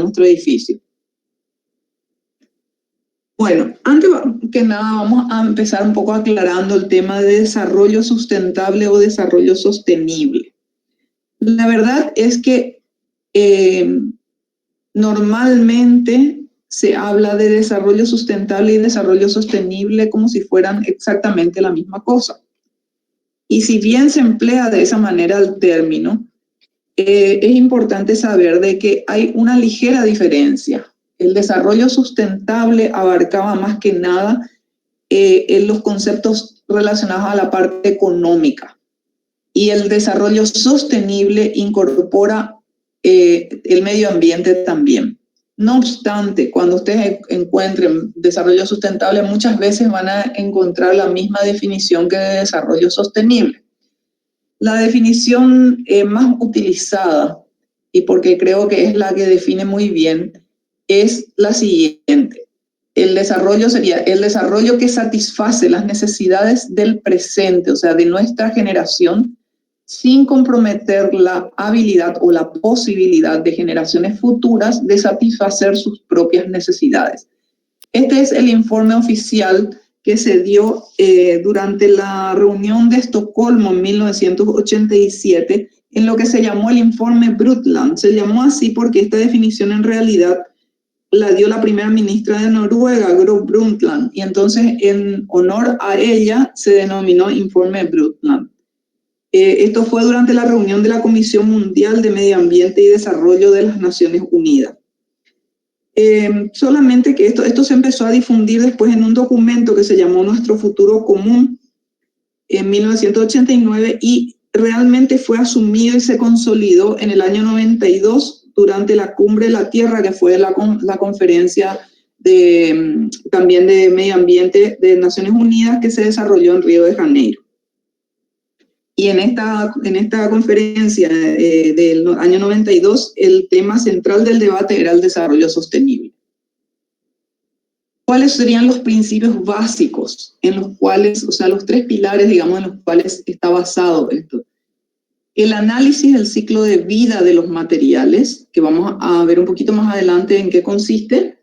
nuestro edificio. Bueno, antes que nada vamos a empezar un poco aclarando el tema de desarrollo sustentable o desarrollo sostenible. La verdad es que normalmente se habla de desarrollo sustentable y desarrollo sostenible como si fueran exactamente la misma cosa. Y si bien se emplea de esa manera el término, es importante saber de que hay una ligera diferencia. El desarrollo sustentable abarcaba más que nada en los conceptos relacionados a la parte económica, y el desarrollo sostenible incorpora el medio ambiente también. No obstante, cuando ustedes encuentren desarrollo sustentable, muchas veces van a encontrar la misma definición que de desarrollo sostenible. La definición más utilizada, y porque creo que es la que define muy bien, es la siguiente. El desarrollo sería el desarrollo que satisface las necesidades del presente, o sea, de nuestra generación, sin comprometer la habilidad o la posibilidad de generaciones futuras de satisfacer sus propias necesidades. Este es el informe oficial que se dio durante la reunión de Estocolmo en 1987, en lo que se llamó el informe Brundtland. Se llamó así porque esta definición en realidad la dio la primera ministra de Noruega, Gro Brundtland, y entonces en honor a ella se denominó informe Brundtland. Esto fue durante la reunión de la Comisión Mundial de Medio Ambiente y Desarrollo de las Naciones Unidas. Solamente que esto se empezó a difundir después en un documento que se llamó Nuestro Futuro Común en 1989, y realmente fue asumido y se consolidó en el año 92 durante la Cumbre de la Tierra, que fue la conferencia también de Medio Ambiente de Naciones Unidas que se desarrolló en Río de Janeiro. Y en esta conferencia del año 92, el tema central del debate era el desarrollo sostenible. ¿Cuáles serían los principios básicos en los cuales, o sea, los tres pilares, digamos, en los cuales está basado esto? El análisis del ciclo de vida de los materiales, que vamos a ver un poquito más adelante en qué consiste.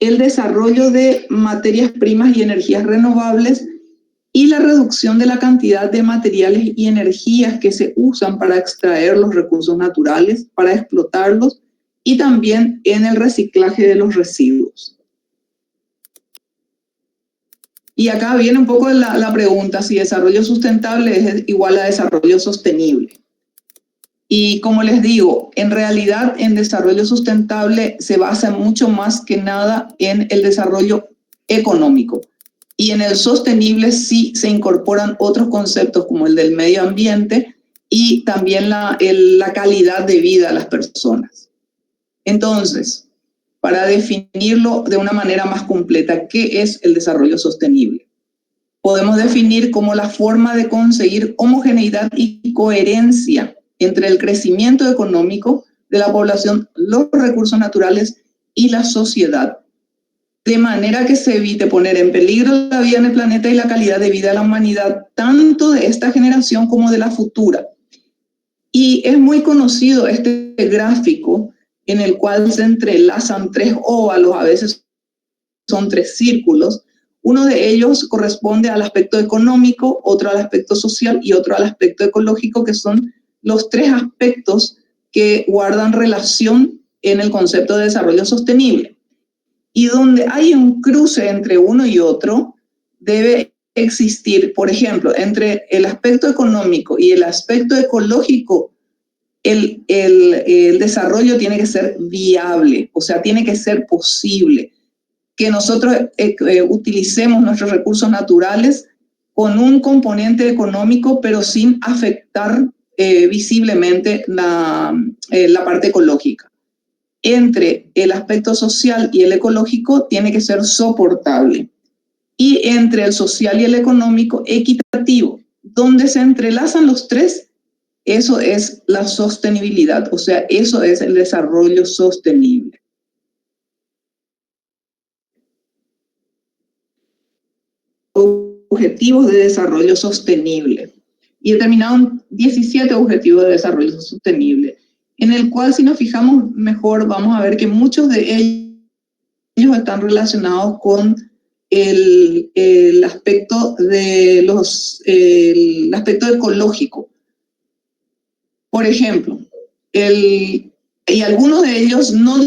El desarrollo de materias primas y energías renovables, y la reducción de la cantidad de materiales y energías que se usan para extraer los recursos naturales, para explotarlos, y también en el reciclaje de los residuos. Y acá viene un poco la pregunta si desarrollo sustentable es igual a desarrollo sostenible. Y como les digo, en realidad en desarrollo sustentable se basa mucho más que nada en el desarrollo económico. Y en el sostenible sí se incorporan otros conceptos como el del medio ambiente y también la calidad de vida de las personas. Entonces, para definirlo de una manera más completa, ¿qué es el desarrollo sostenible? Podemos definir como la forma de conseguir homogeneidad y coherencia entre el crecimiento económico de la población, los recursos naturales y la sociedad, de manera que se evite poner en peligro la vida en el planeta y la calidad de vida de la humanidad, tanto de esta generación como de la futura. Y es muy conocido este gráfico en el cual se entrelazan tres óvalos, a veces son tres círculos. Uno de ellos corresponde al aspecto económico, otro al aspecto social y otro al aspecto ecológico, que son los tres aspectos que guardan relación en el concepto de desarrollo sostenible. Y donde hay un cruce entre uno y otro, debe existir, por ejemplo, entre el aspecto económico y el aspecto ecológico, el desarrollo tiene que ser viable, o sea, tiene que ser posible. Que nosotros utilicemos nuestros recursos naturales con un componente económico, pero sin afectar visiblemente la parte ecológica. Entre el aspecto social y el ecológico tiene que ser soportable. Y entre el social y el económico, equitativo. Donde se entrelazan los tres, eso es la sostenibilidad, o sea, eso es el desarrollo sostenible. Objetivos de desarrollo sostenible. Y determinaron 17 objetivos de desarrollo sostenible. en el cual si nos fijamos mejor vamos a ver que muchos de ellos están relacionados con el aspecto el aspecto ecológico. Por ejemplo, y algunos de ellos no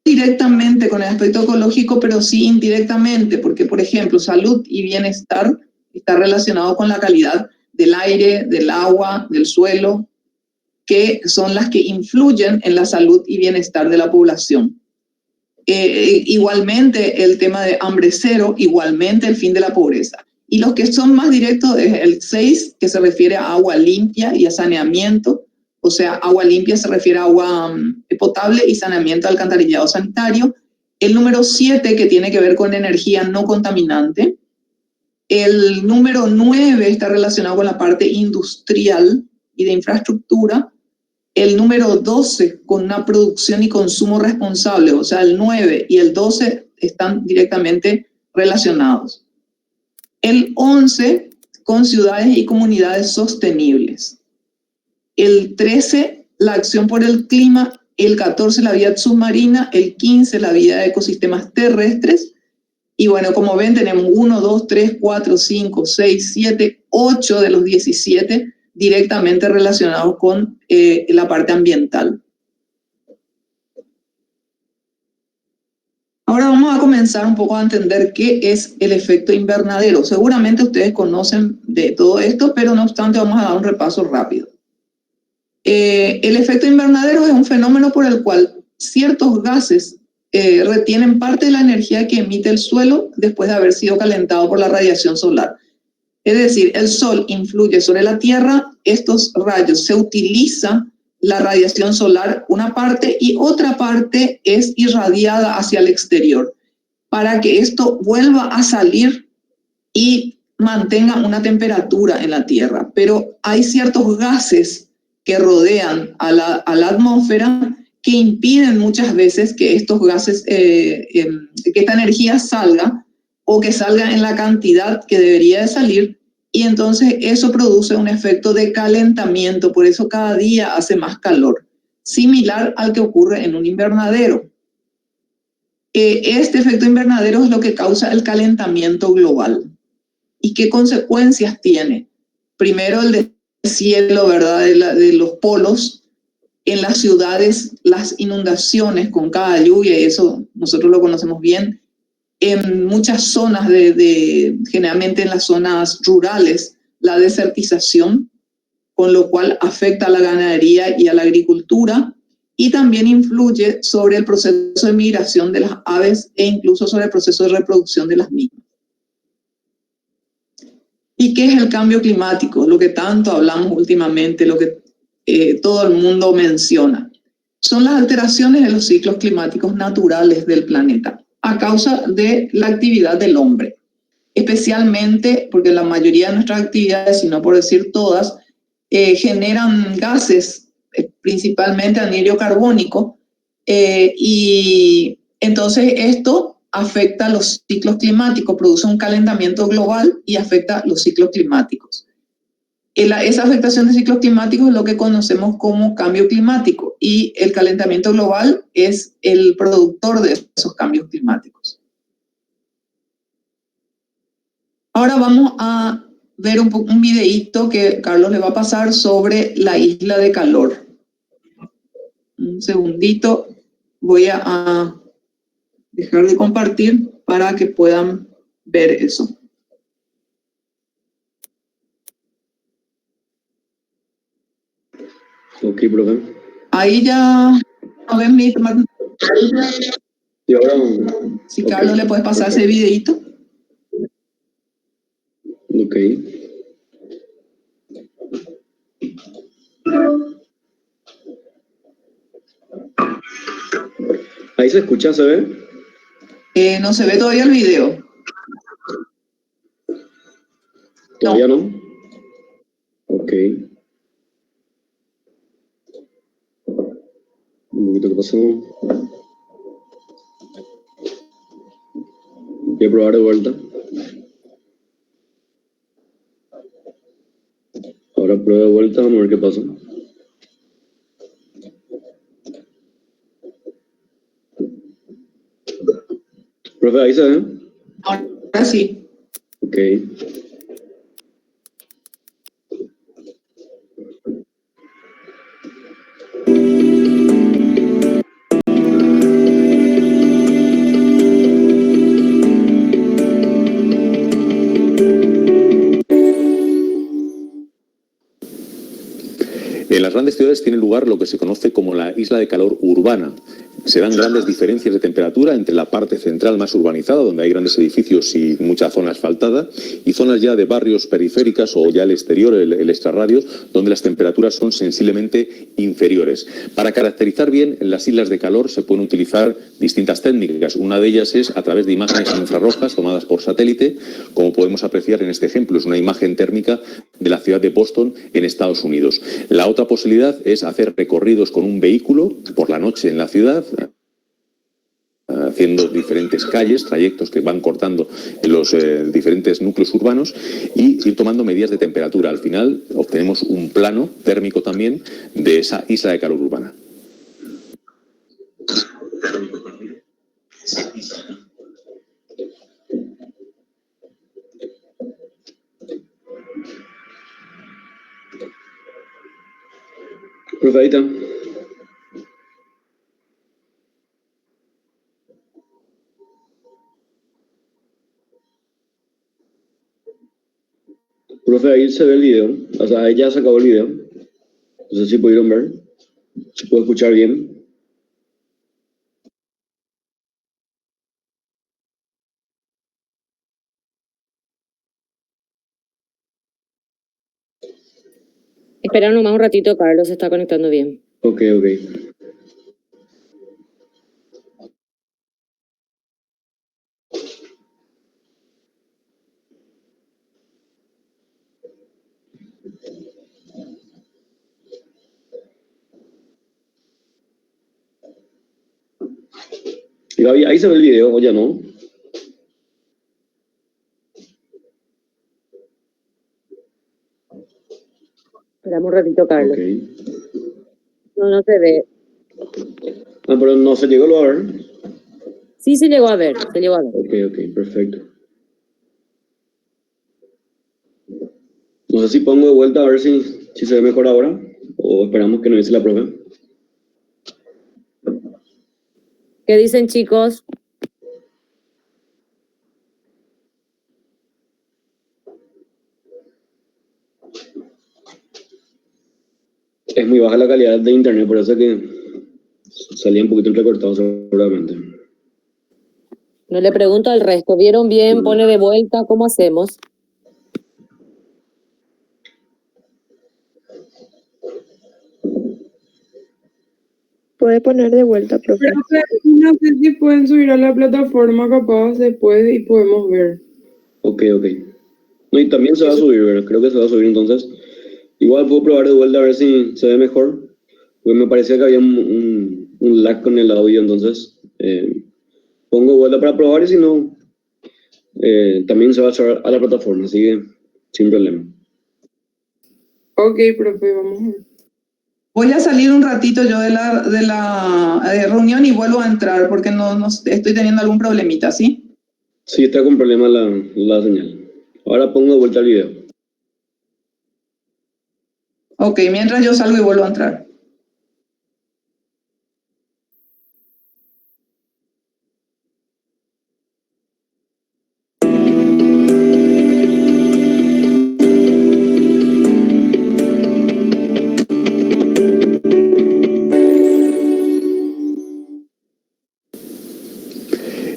directamente con el aspecto ecológico, pero sí indirectamente, porque, por ejemplo, salud y bienestar está relacionado con la calidad del aire, del agua, del suelo, que son las que influyen en la salud y bienestar de la población. Igualmente el tema de hambre cero, igualmente el fin de la pobreza. Y los que son más directos es el 6, que se refiere a agua limpia y a saneamiento. O sea, agua limpia se refiere a agua potable y saneamiento alcantarillado sanitario. El número 7, que tiene que ver con energía no contaminante. El número 9 está relacionado con la parte industrial y de infraestructura. El número 12 con una producción y consumo responsable, o sea, el 9 y el 12 están directamente relacionados. El 11 con ciudades y comunidades sostenibles. El 13, la acción por el clima. El 14, la vida submarina. El 15, la vida de ecosistemas terrestres. Y bueno, como ven, tenemos 1, 2, 3, 4, 5, 6, 7, 8 de los 17 directamente relacionados con la parte ambiental. Ahora vamos a comenzar un poco a entender qué es el efecto invernadero. Seguramente ustedes conocen de todo esto, pero no obstante vamos a dar un repaso rápido. El efecto invernadero es un fenómeno por el cual ciertos gases retienen parte de la energía que emite el suelo después de haber sido calentado por la radiación solar. Es decir, el sol influye sobre la Tierra, estos rayos se utiliza la radiación solar, una parte, y otra parte es irradiada hacia el exterior para que esto vuelva a salir y mantenga una temperatura en la Tierra. Pero hay ciertos gases que rodean a la atmósfera que impiden muchas veces que estos gases, que esta energía salga o que salga en la cantidad que debería de salir, y entonces eso produce un efecto de calentamiento, por eso cada día hace más calor, similar al que ocurre en un invernadero. Este efecto invernadero es lo que causa el calentamiento global. ¿Y qué consecuencias tiene? Primero, el deshielo, ¿verdad?, de los polos. En las ciudades, las inundaciones con cada lluvia, y eso nosotros lo conocemos bien. En muchas zonas, generalmente en las zonas rurales, la desertización, con lo cual afecta a la ganadería y a la agricultura, y también influye sobre el proceso de migración de las aves e incluso sobre el proceso de reproducción de las mismas. ¿Y qué es el cambio climático? Lo que tanto hablamos últimamente, lo que todo el mundo menciona. Son las alteraciones de los ciclos climáticos naturales del planeta a causa de la actividad del hombre. Especialmente porque la mayoría de nuestras actividades, si no por decir todas, generan gases, principalmente anhídrido carbónico, y entonces esto afecta los ciclos climáticos, produce un calentamiento global y afecta los ciclos climáticos. Esa afectación de ciclos climáticos es lo que conocemos como cambio climático, y el calentamiento global es el productor de esos cambios climáticos. Ahora vamos a ver un videíto que Carlos le va a pasar sobre la isla de calor. Un segundito, voy a dejar de compartir para que puedan ver eso. Ok, profe. Ahí ya no ven mi... Y ahora, si Carlos le puedes pasar ese videíto. Ok. Ahí se escucha, ¿se ve? No se ve todavía el video. ¿Todavía no? Ok. Un poquito, ¿qué pasó? Voy a probar de vuelta. Ahora pruebo de vuelta, vamos a ver qué pasa. Profe, ahí se ve. Ahora sí. Ok. En las grandes ciudades tiene lugar lo que se conoce como la isla de calor urbana. Se dan grandes diferencias de temperatura entre la parte central más urbanizada, donde hay grandes edificios y mucha zona asfaltada, y zonas ya de barrios periféricas o ya el exterior, el extrarradio, donde las temperaturas son sensiblemente inferiores. Para caracterizar bien las islas de calor se pueden utilizar distintas técnicas. Una de ellas es a través de imágenes infrarrojas tomadas por satélite, como podemos apreciar en este ejemplo. Es una imagen térmica de la ciudad de Boston en Estados Unidos. La otra posibilidad es hacer recorridos con un vehículo por la noche en la ciudad, haciendo diferentes calles, trayectos que van cortando los diferentes núcleos urbanos y ir tomando medidas de temperatura. Al final obtenemos un plano térmico también de esa isla de calor urbana. Profe, ahí está. Profe, ahí se ve el video. O sea, ahí ya se acabó el video. No sé si pudieron ver. ¿Se puede escuchar bien? Espera nomás un ratito, Carlos se está conectando bien. Ok, ok. Gaby, ahí se ve el video, o ya no. Esperamos un ratito, Carlos. Okay. No se ve. Ah, pero no se llegó a ver. Sí, se llegó a ver, se llegó a ver. Ok, perfecto. No sé si pongo de vuelta a ver si se ve mejor ahora, o esperamos que nos dice la profe. ¿Qué dicen, chicos? Es muy baja la calidad de internet, por eso que salía un poquito recortado seguramente. No le pregunto al resto. ¿Vieron bien? Pone de vuelta. ¿Cómo hacemos? Puede poner de vuelta, profe. Pero no sé si pueden subir a la plataforma capaz después y podemos ver. Ok. No, y también se va a subir, ¿verdad? Creo que se va a subir entonces. Igual puedo probar de vuelta a ver si se ve mejor. Pues me parecía que había un lag con el audio, entonces pongo vuelta para probar y si no, también se va a subir a la plataforma, así que sin problema. Ok, profe, vamos a ver. Voy a salir un ratito yo de la reunión y vuelvo a entrar porque no estoy teniendo algún problemita, ¿sí? Sí, está con problema la señal. Ahora pongo de vuelta el video. Ok, mientras yo salgo y vuelvo a entrar.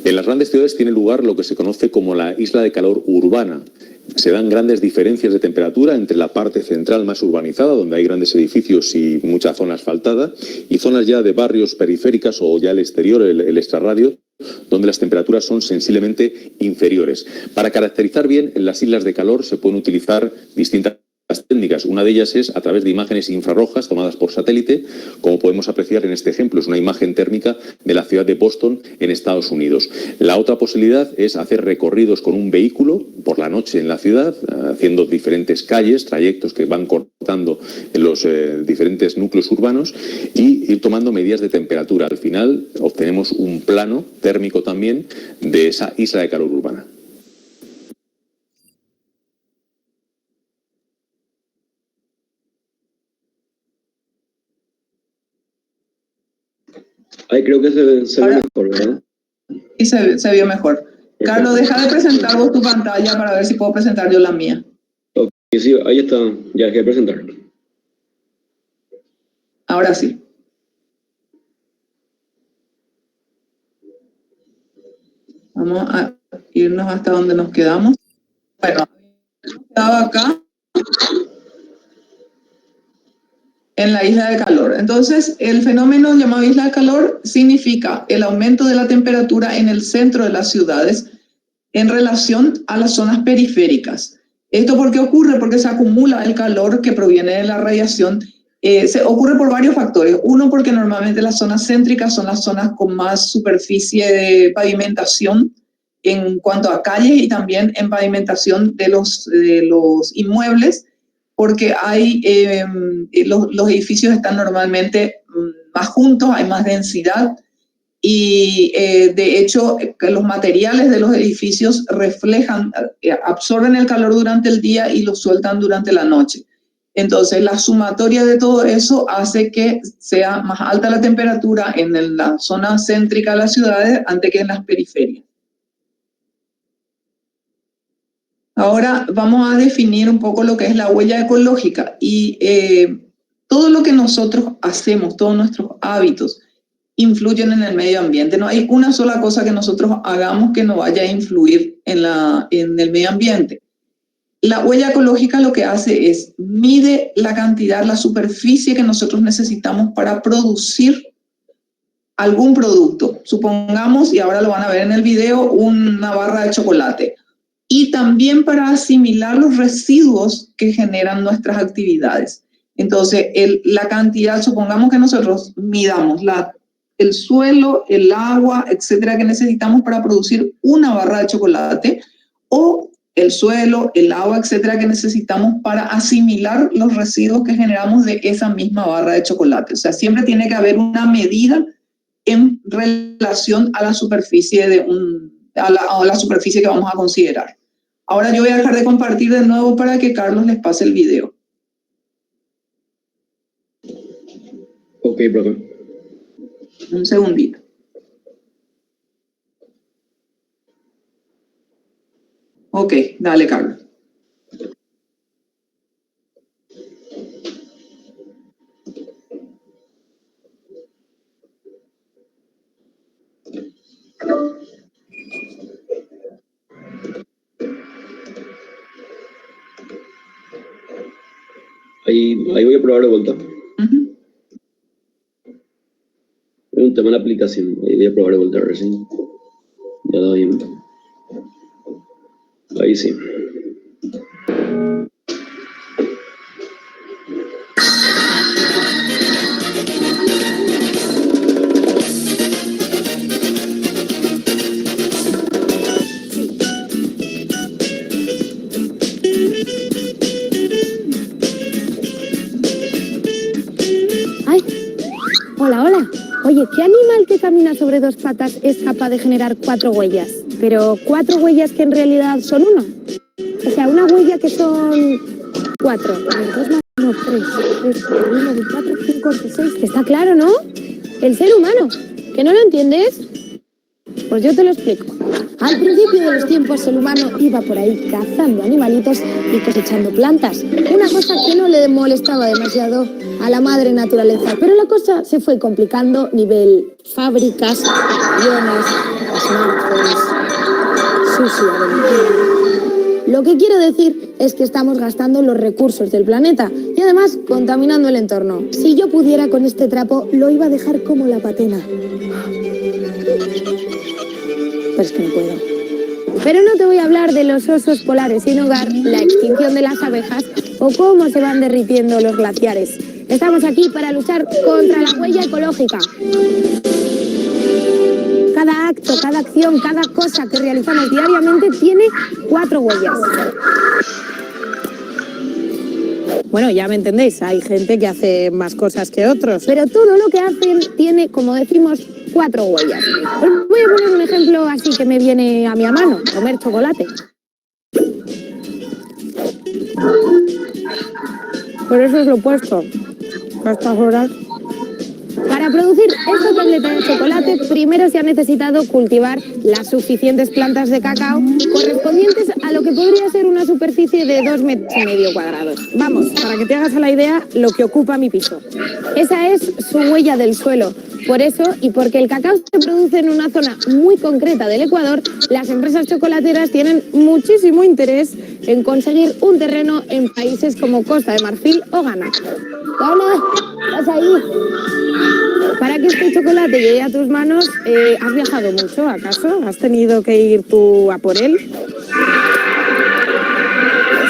En las grandes ciudades tiene lugar lo que se conoce como la isla de calor urbana. Se dan grandes diferencias de temperatura entre la parte central más urbanizada, donde hay grandes edificios y mucha zona asfaltada, y zonas ya de barrios periféricas o ya el exterior, el extrarradio, donde las temperaturas son sensiblemente inferiores. Para caracterizar bien las islas de calor se pueden utilizar distintas técnicas. Una de ellas es a través de imágenes infrarrojas tomadas por satélite, como podemos apreciar en este ejemplo. Es una imagen térmica de la ciudad de Boston, en Estados Unidos. La otra posibilidad es hacer recorridos con un vehículo por la noche en la ciudad, haciendo diferentes calles, trayectos que van cortando en los diferentes núcleos urbanos y ir tomando medidas de temperatura. Al final obtenemos un plano térmico también de esa isla de calor urbana. Ahí creo que se ve mejor, ¿verdad? Y se vio mejor. Carlos, deja de presentar vos tu pantalla para ver si puedo presentar yo la mía. Ok, sí, ahí está, ya dejé de presentar. Ahora sí. Vamos a irnos hasta donde nos quedamos. Bueno, hemos quedado acá en la isla de calor. Entonces, el fenómeno llamado isla de calor significa el aumento de la temperatura en el centro de las ciudades en relación a las zonas periféricas. ¿Esto por qué ocurre? Porque se acumula el calor que proviene de la radiación. Ocurre por varios factores. Uno, porque normalmente las zonas céntricas son las zonas con más superficie de pavimentación en cuanto a calles y también en pavimentación de los inmuebles, porque los edificios están normalmente más juntos, hay más densidad y de hecho los materiales de los edificios absorben el calor durante el día y lo sueltan durante la noche. Entonces la sumatoria de todo eso hace que sea más alta la temperatura en la zona céntrica de las ciudades antes que en las periferias. Ahora vamos a definir un poco lo que es la huella ecológica y todo lo que nosotros hacemos, todos nuestros hábitos influyen en el medio ambiente. No hay una sola cosa que nosotros hagamos que no vaya a influir en el medio ambiente. La huella ecológica lo que hace es mide la cantidad, la superficie que nosotros necesitamos para producir algún producto. Supongamos, y ahora lo van a ver en el video, una barra de chocolate. Y también para asimilar los residuos que generan nuestras actividades. Entonces, la cantidad, supongamos que nosotros midamos el suelo, el agua, etcétera, que necesitamos para producir una barra de chocolate, o el suelo, el agua, etcétera, que necesitamos para asimilar los residuos que generamos de esa misma barra de chocolate. O sea, siempre tiene que haber una medida en relación a la superficie a la superficie que vamos a considerar. Ahora yo voy a dejar de compartir de nuevo para que Carlos les pase el video. Ok, profe. Un segundito. Ok, dale, Carlos. Ahí voy a probar de vuelta. Es un tema de la aplicación. Ahí voy a probar de vuelta a ver si ya da bien. Ahí sí. Hola, hola. Oye, ¿qué animal que camina sobre dos patas es capaz de generar 4 huellas? Pero 4 huellas que en realidad son 1. O sea, una huella que son 4. 2 más 1, 3. 3, 1, 4, 5, 6. Que está claro, ¿no? El ser humano. ¿Que no lo entiendes? Pues yo te lo explico. Al principio de los tiempos el humano iba por ahí cazando animalitos y cosechando plantas. Una cosa que no le molestaba demasiado a la madre naturaleza. Pero la cosa se fue complicando nivel fábricas, aviones, smartphones, sushi aventura. Lo que quiero decir es que estamos gastando los recursos del planeta y además contaminando el entorno. Si yo pudiera con este trapo lo iba a dejar como la patena. Pero es que no puedo. Pero no te voy a hablar de los osos polares sin hogar, la extinción de las abejas o cómo se van derritiendo los glaciares. Estamos aquí para luchar contra la huella ecológica. Cada acto, cada acción, cada cosa que realizamos diariamente tiene 4 huellas. Bueno, ya me entendéis, hay gente que hace más cosas que otros, pero todo lo que hacen tiene, como decimos, 4 huellas. Os voy a poner un ejemplo así que me viene a mi mano, comer chocolate. Por eso os lo he puesto a estas horas. Para producir esta tableta de chocolate, primero se ha necesitado cultivar las suficientes plantas de cacao correspondientes a lo que podría ser una superficie de 2,5 metros cuadrados. Vamos, para que te hagas a la idea lo que ocupa mi piso. Esa es su huella del suelo. Por eso, y porque el cacao se produce en una zona muy concreta del Ecuador, las empresas chocolateras tienen muchísimo interés en conseguir un terreno en países como Costa de Marfil o Ghana. Ana, ¿estás ahí? Para que este chocolate llegue a tus manos, ¿has viajado mucho, acaso? ¿Has tenido que ir tú a por él?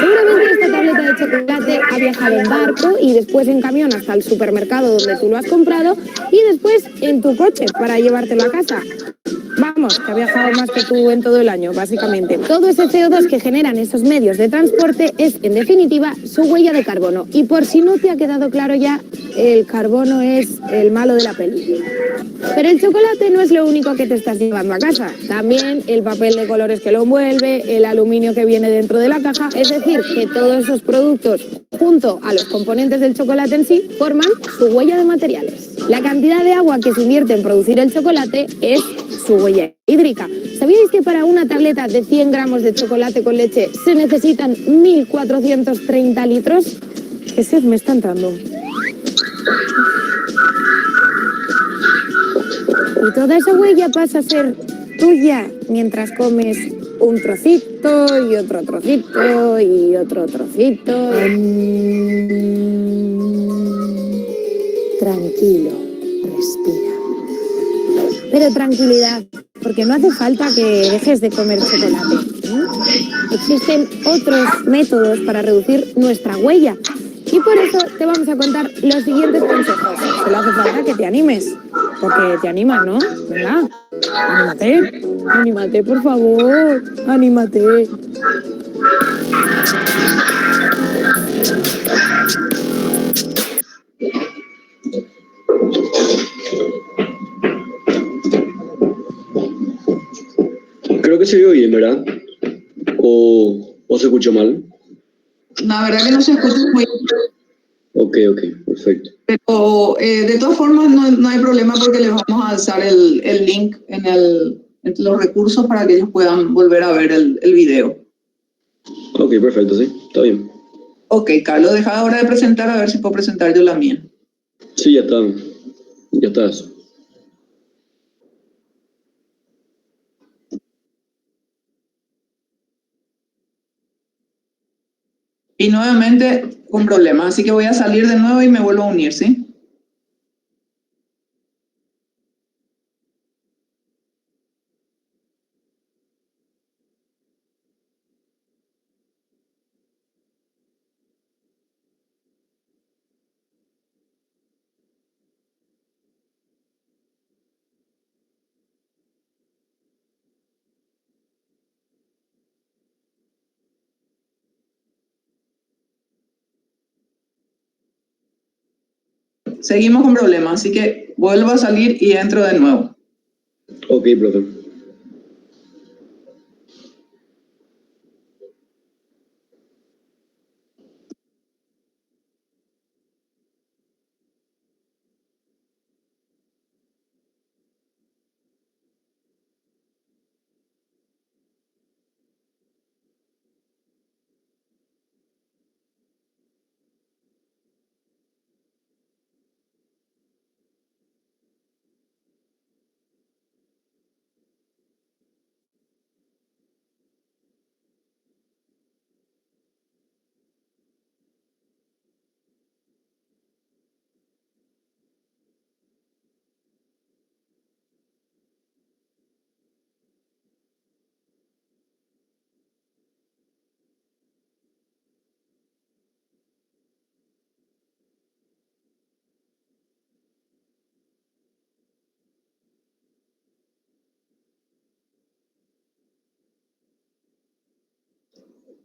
Seguramente esta tableta de chocolate ha viajado en barco y después en camión hasta el supermercado donde tú lo has comprado y después en tu coche para llevártelo a casa. Vamos, que ha viajado más que tú en todo el año, básicamente. Todo ese CO2 que generan esos medios de transporte es, en definitiva, su huella de carbono. Y por si no te ha quedado claro ya, el carbono es el malo de la peli. Pero el chocolate no es lo único que te estás llevando a casa. También el papel de colores que lo envuelve, el aluminio que viene dentro de la caja. Es decir, que todos esos productos, junto a los componentes del chocolate en sí, forman su huella de materiales. La cantidad de agua que se invierte en producir el chocolate es su huella hídrica. ¿Sabíais que para una tableta de 100 gramos de chocolate con leche se necesitan 1.430 litros? ¿Qué sed me está entrando? Y toda esa huella pasa a ser tuya mientras comes un trocito y otro trocito y otro trocito. Tranquilo, respira. Pero tranquilidad, porque no hace falta que dejes de comer chocolate. Existen otros métodos para reducir nuestra huella. Y por eso te vamos a contar los siguientes consejos. Solo hace falta que te animes. Porque te animas, ¿no? Venga, anímate. Anímate, por favor. Anímate. Creo que se vio bien, ¿verdad? ¿O se escuchó mal? La verdad que no se escucha muy bien, Ok, perfecto. pero de todas formas no hay problema porque les vamos a alzar el link en los recursos para que ellos puedan volver a ver el video. Ok, perfecto, sí, está bien. Ok, Carlos, deja ahora de presentar a ver si puedo presentar yo la mía. Sí, ya está eso. Y nuevamente con problemas, así que voy a salir de nuevo y me vuelvo a unir, ¿sí? Seguimos con problemas, así que vuelvo a salir y entro de nuevo. Ok, profe.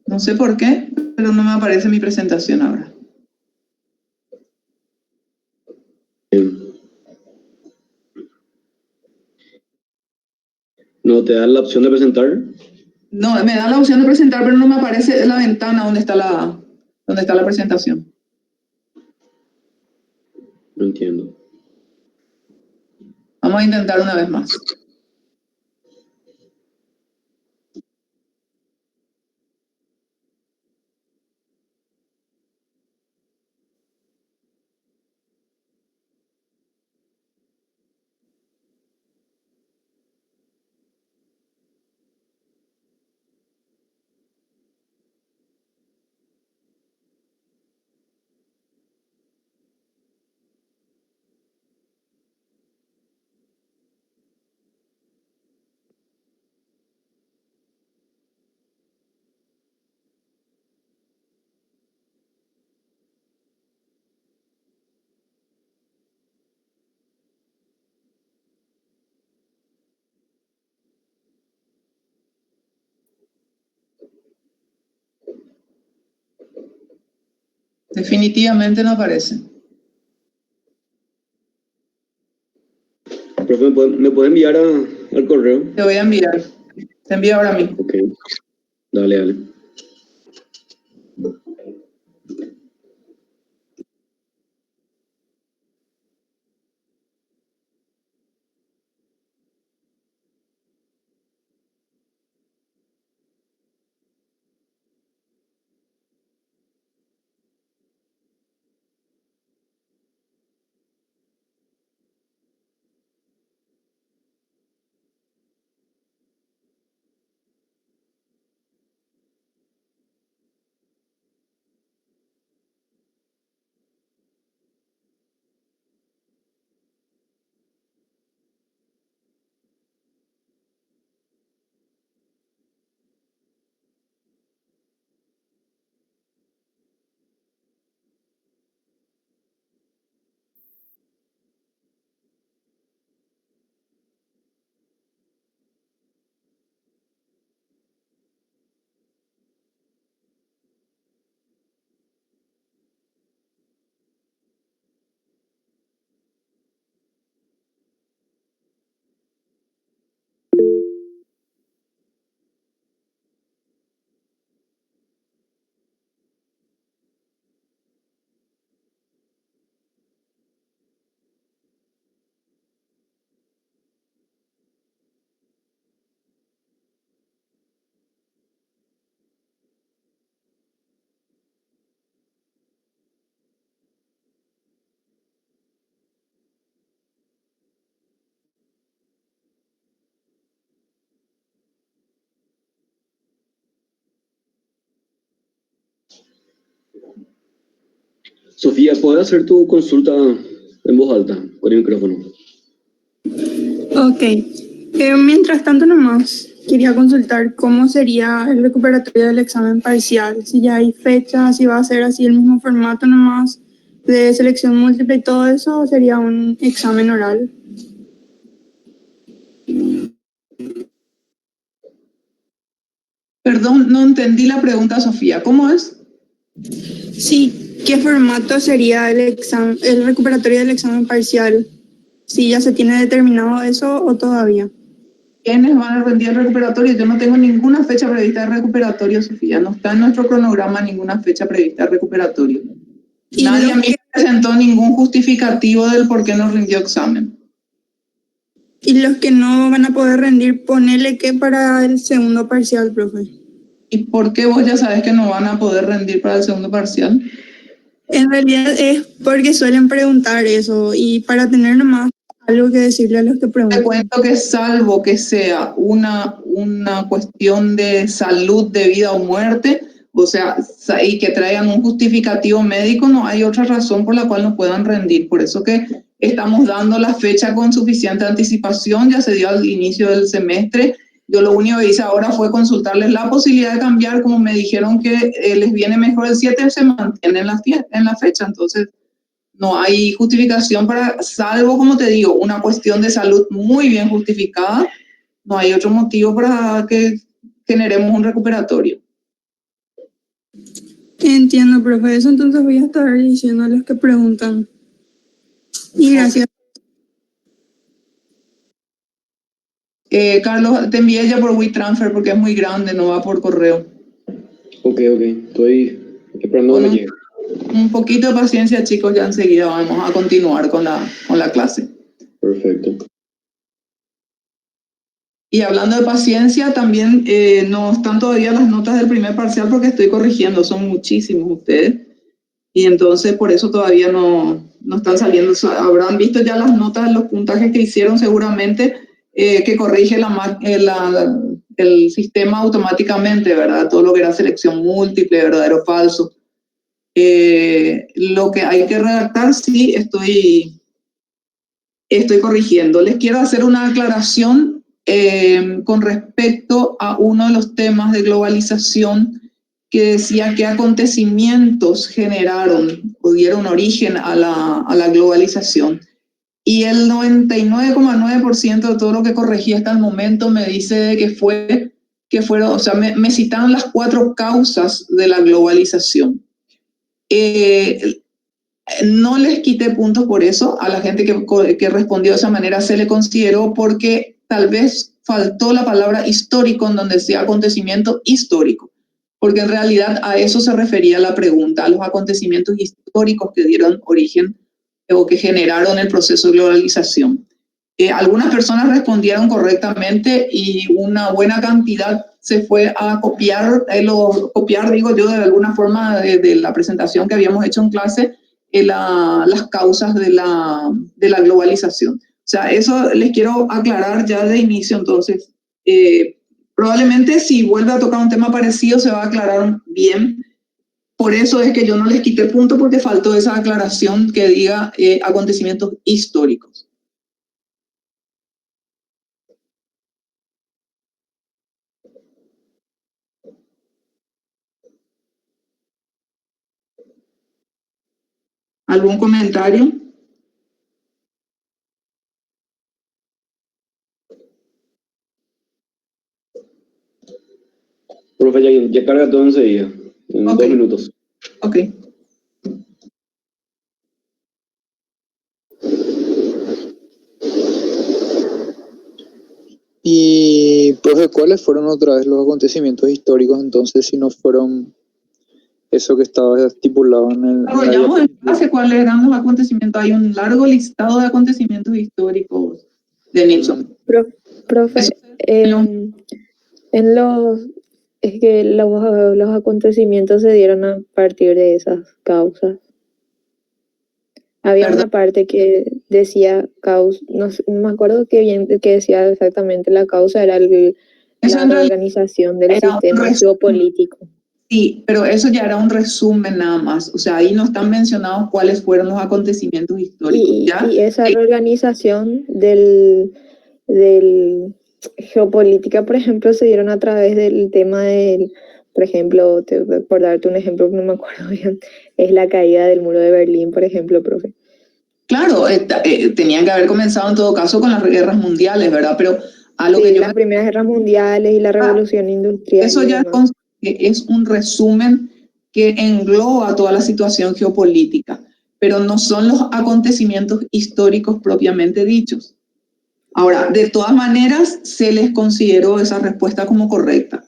No sé por qué, pero no me aparece mi presentación ahora. ¿No te da la opción de presentar? No, me da la opción de presentar, pero no me aparece la ventana donde está la presentación. No entiendo. Vamos a intentar una vez más. Definitivamente no aparece. Profe, ¿me puede enviar al correo? Te voy a enviar. Te envío ahora mismo. Ok. Dale, dale. Sofía, ¿puedes hacer tu consulta en voz alta con el micrófono? Ok. Mientras tanto nomás, quería consultar cómo sería el recuperatorio del examen parcial, si ya hay fecha, si va a ser así el mismo formato nomás de selección múltiple y todo eso, o sería un examen oral. Perdón, no entendí la pregunta, Sofía. ¿Cómo es? Sí, ¿qué formato sería el examen, el recuperatorio del examen parcial? Si ya se tiene determinado eso o todavía. ¿Quiénes van a rendir el recuperatorio? Yo no tengo ninguna fecha prevista de recuperatorio, Sofía. No está en nuestro cronograma ninguna fecha prevista de recuperatorio. Nadie a mí presentó ningún justificativo del por qué no rindió examen. Y los que no van a poder rendir, ponele que para el segundo parcial, profe. ¿Y por qué vos ya sabes que no van a poder rendir para el segundo parcial? En realidad es porque suelen preguntar eso y para tener nomás algo que decirle a los que Te preguntan. cuento que salvo que sea una cuestión de salud de vida o muerte, o sea, y que traigan un justificativo médico, no hay otra razón por la cual no puedan rendir. Por eso que estamos dando la fecha con suficiente anticipación, ya se dio al inicio del semestre. Yo lo único que hice ahora fue consultarles la posibilidad de cambiar, como me dijeron que les viene mejor el 7, se mantiene en la fecha, entonces no hay justificación para, salvo, como te digo, una cuestión de salud muy bien justificada, no hay otro motivo para que generemos un recuperatorio. Entiendo, profe. Eso entonces voy a estar diciendo a los que preguntan. Y gracias. Carlos, te envié ya por WeTransfer porque es muy grande, no va por correo. Ok, estoy esperando que me llegue. Un poquito de paciencia, chicos, ya enseguida vamos a continuar con la clase. Perfecto. Y hablando de paciencia, también no están todavía las notas del primer parcial porque estoy corrigiendo, son muchísimos ustedes. Y entonces por eso todavía no están saliendo. Habrán visto ya las notas, los puntajes que hicieron seguramente, que corrige el sistema automáticamente, ¿verdad? Todo lo que era selección múltiple, verdadero o falso. Lo que hay que redactar, sí, estoy corrigiendo. Les quiero hacer una aclaración con respecto a uno de los temas de globalización que decía qué acontecimientos generaron o dieron origen a la globalización. Y el 99,9% de todo lo que corregí hasta el momento me dice que fueron, o sea, me citaron las 4 causas de la globalización. No les quité puntos por eso. A la gente que respondió de esa manera se le consideró porque tal vez faltó la palabra histórico en donde decía acontecimiento histórico, porque en realidad a eso se refería la pregunta, a los acontecimientos históricos que dieron origen o que generaron el proceso de globalización. Algunas personas respondieron correctamente y una buena cantidad se fue a copiar, digo yo, de alguna forma de la presentación que habíamos hecho en clase, las causas de la globalización. O sea, eso les quiero aclarar ya de inicio. Entonces, probablemente si vuelve a tocar un tema parecido se va a aclarar bien. Por eso es que yo no les quité punto, porque faltó esa aclaración que diga acontecimientos históricos. ¿Algún comentario? Profe, ya carga todo enseguida, en 2 minutos. Ok. Y, profe, ¿cuáles fueron otra vez los acontecimientos históricos entonces, si no fueron eso que estaba estipulado en el... Desarrollamos en clase cuáles eran los acontecimientos. Hay un largo listado de acontecimientos históricos de Nixon. Profe, es que los acontecimientos se dieron a partir de esas causas. Había una parte que decía causa, no me acuerdo qué bien que decía exactamente la causa, era la organización del sistema geopolítico. Sí, pero eso ya era un resumen nada más. O sea, ahí no están mencionados cuáles fueron los acontecimientos históricos. Y esa reorganización del geopolítica, por ejemplo, se dieron a través del tema del, por ejemplo, por darte un ejemplo que no me acuerdo bien, es la caída del muro de Berlín, por ejemplo, profe. Claro, tenían que haber comenzado en todo caso con las guerras mundiales, ¿verdad? Pero a lo que yo... las primeras guerras mundiales y la revolución industrial. Eso ya es un resumen que engloba toda la situación geopolítica, pero no son los acontecimientos históricos propiamente dichos. Ahora, de todas maneras, se les consideró esa respuesta como correcta.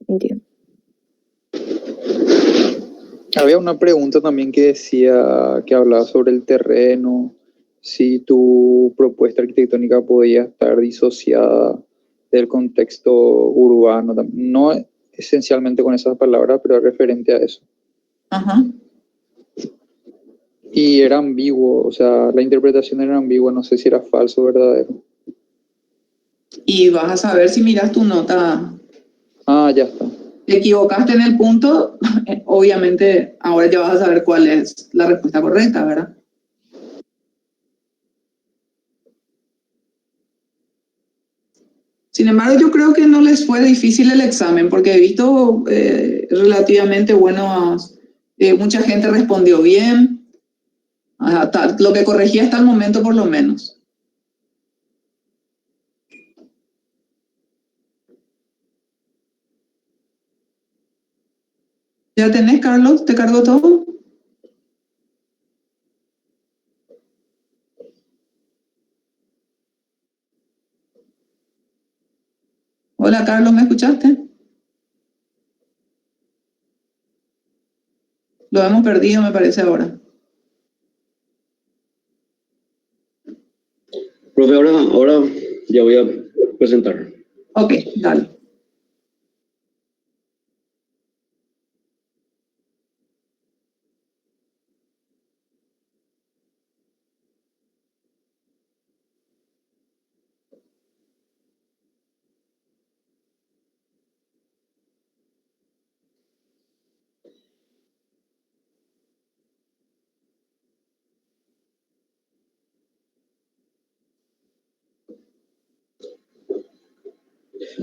Entiendo. Había una pregunta también que decía, que hablaba sobre el terreno, si tu propuesta arquitectónica podía estar disociada del contexto urbano, no esencialmente con esas palabras, pero referente a eso. Ajá. Y era ambiguo, o sea, la interpretación era ambigua, no sé si era falso o verdadero. Y vas a saber si miras tu nota. Ah, ya está. Te equivocaste en el punto, obviamente ahora ya vas a saber cuál es la respuesta correcta, ¿verdad? Sin embargo, yo creo que no les fue difícil el examen, porque he visto relativamente buenos, mucha gente respondió bien, lo que corregí hasta el momento por lo menos. ¿Ya tenés, Carlos? ¿Te cargó todo? Hola, Carlos, ¿me escuchaste? Lo hemos perdido, me parece, ahora. Profe, ahora ya voy a presentar. Ok, dale.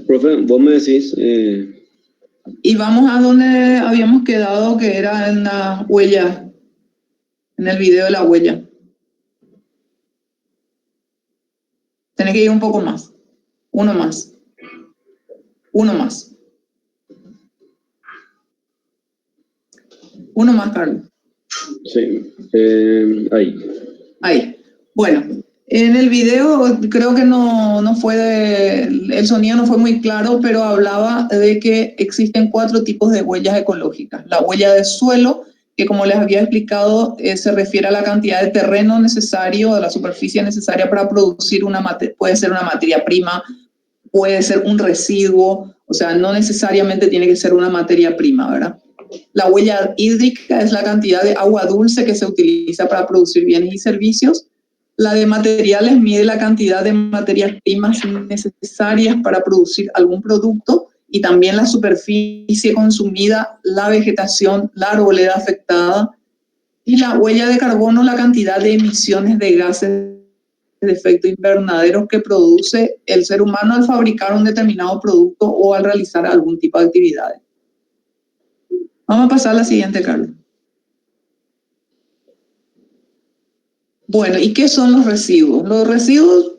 Profe, vos me decís, Y vamos a donde habíamos quedado, que era en la huella, en el video de la huella. Tenés que ir un poco más. Uno más. Uno más. Uno más, Carlos. sí, ahí. Ahí. Bueno, en el video creo que no fue, el sonido no fue muy claro, pero hablaba de que existen 4 tipos de huellas ecológicas. La huella de suelo, que como les había explicado, se refiere a la cantidad de terreno necesario, de la superficie necesaria para producir puede ser una materia prima, puede ser un residuo, o sea, no necesariamente tiene que ser una materia prima, ¿verdad? La huella hídrica es la cantidad de agua dulce que se utiliza para producir bienes y servicios. La de materiales mide la cantidad de materias primas necesarias para producir algún producto y también la superficie consumida, la vegetación, la arboleda afectada. Y la huella de carbono, la cantidad de emisiones de gases de efecto invernadero que produce el ser humano al fabricar un determinado producto o al realizar algún tipo de actividades. Vamos a pasar a la siguiente, Carlos. Bueno, ¿y qué son los residuos? Los residuos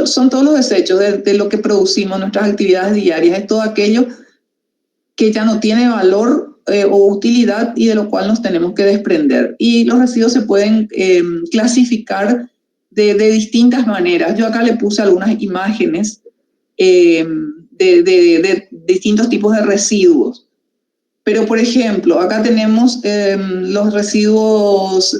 son todos los desechos de lo que producimos, nuestras actividades diarias. Es todo aquello que ya no tiene valor o utilidad y de lo cual nos tenemos que desprender. Y los residuos se pueden clasificar de distintas maneras. Yo acá le puse algunas imágenes de distintos tipos de residuos. Pero, por ejemplo, acá tenemos los residuos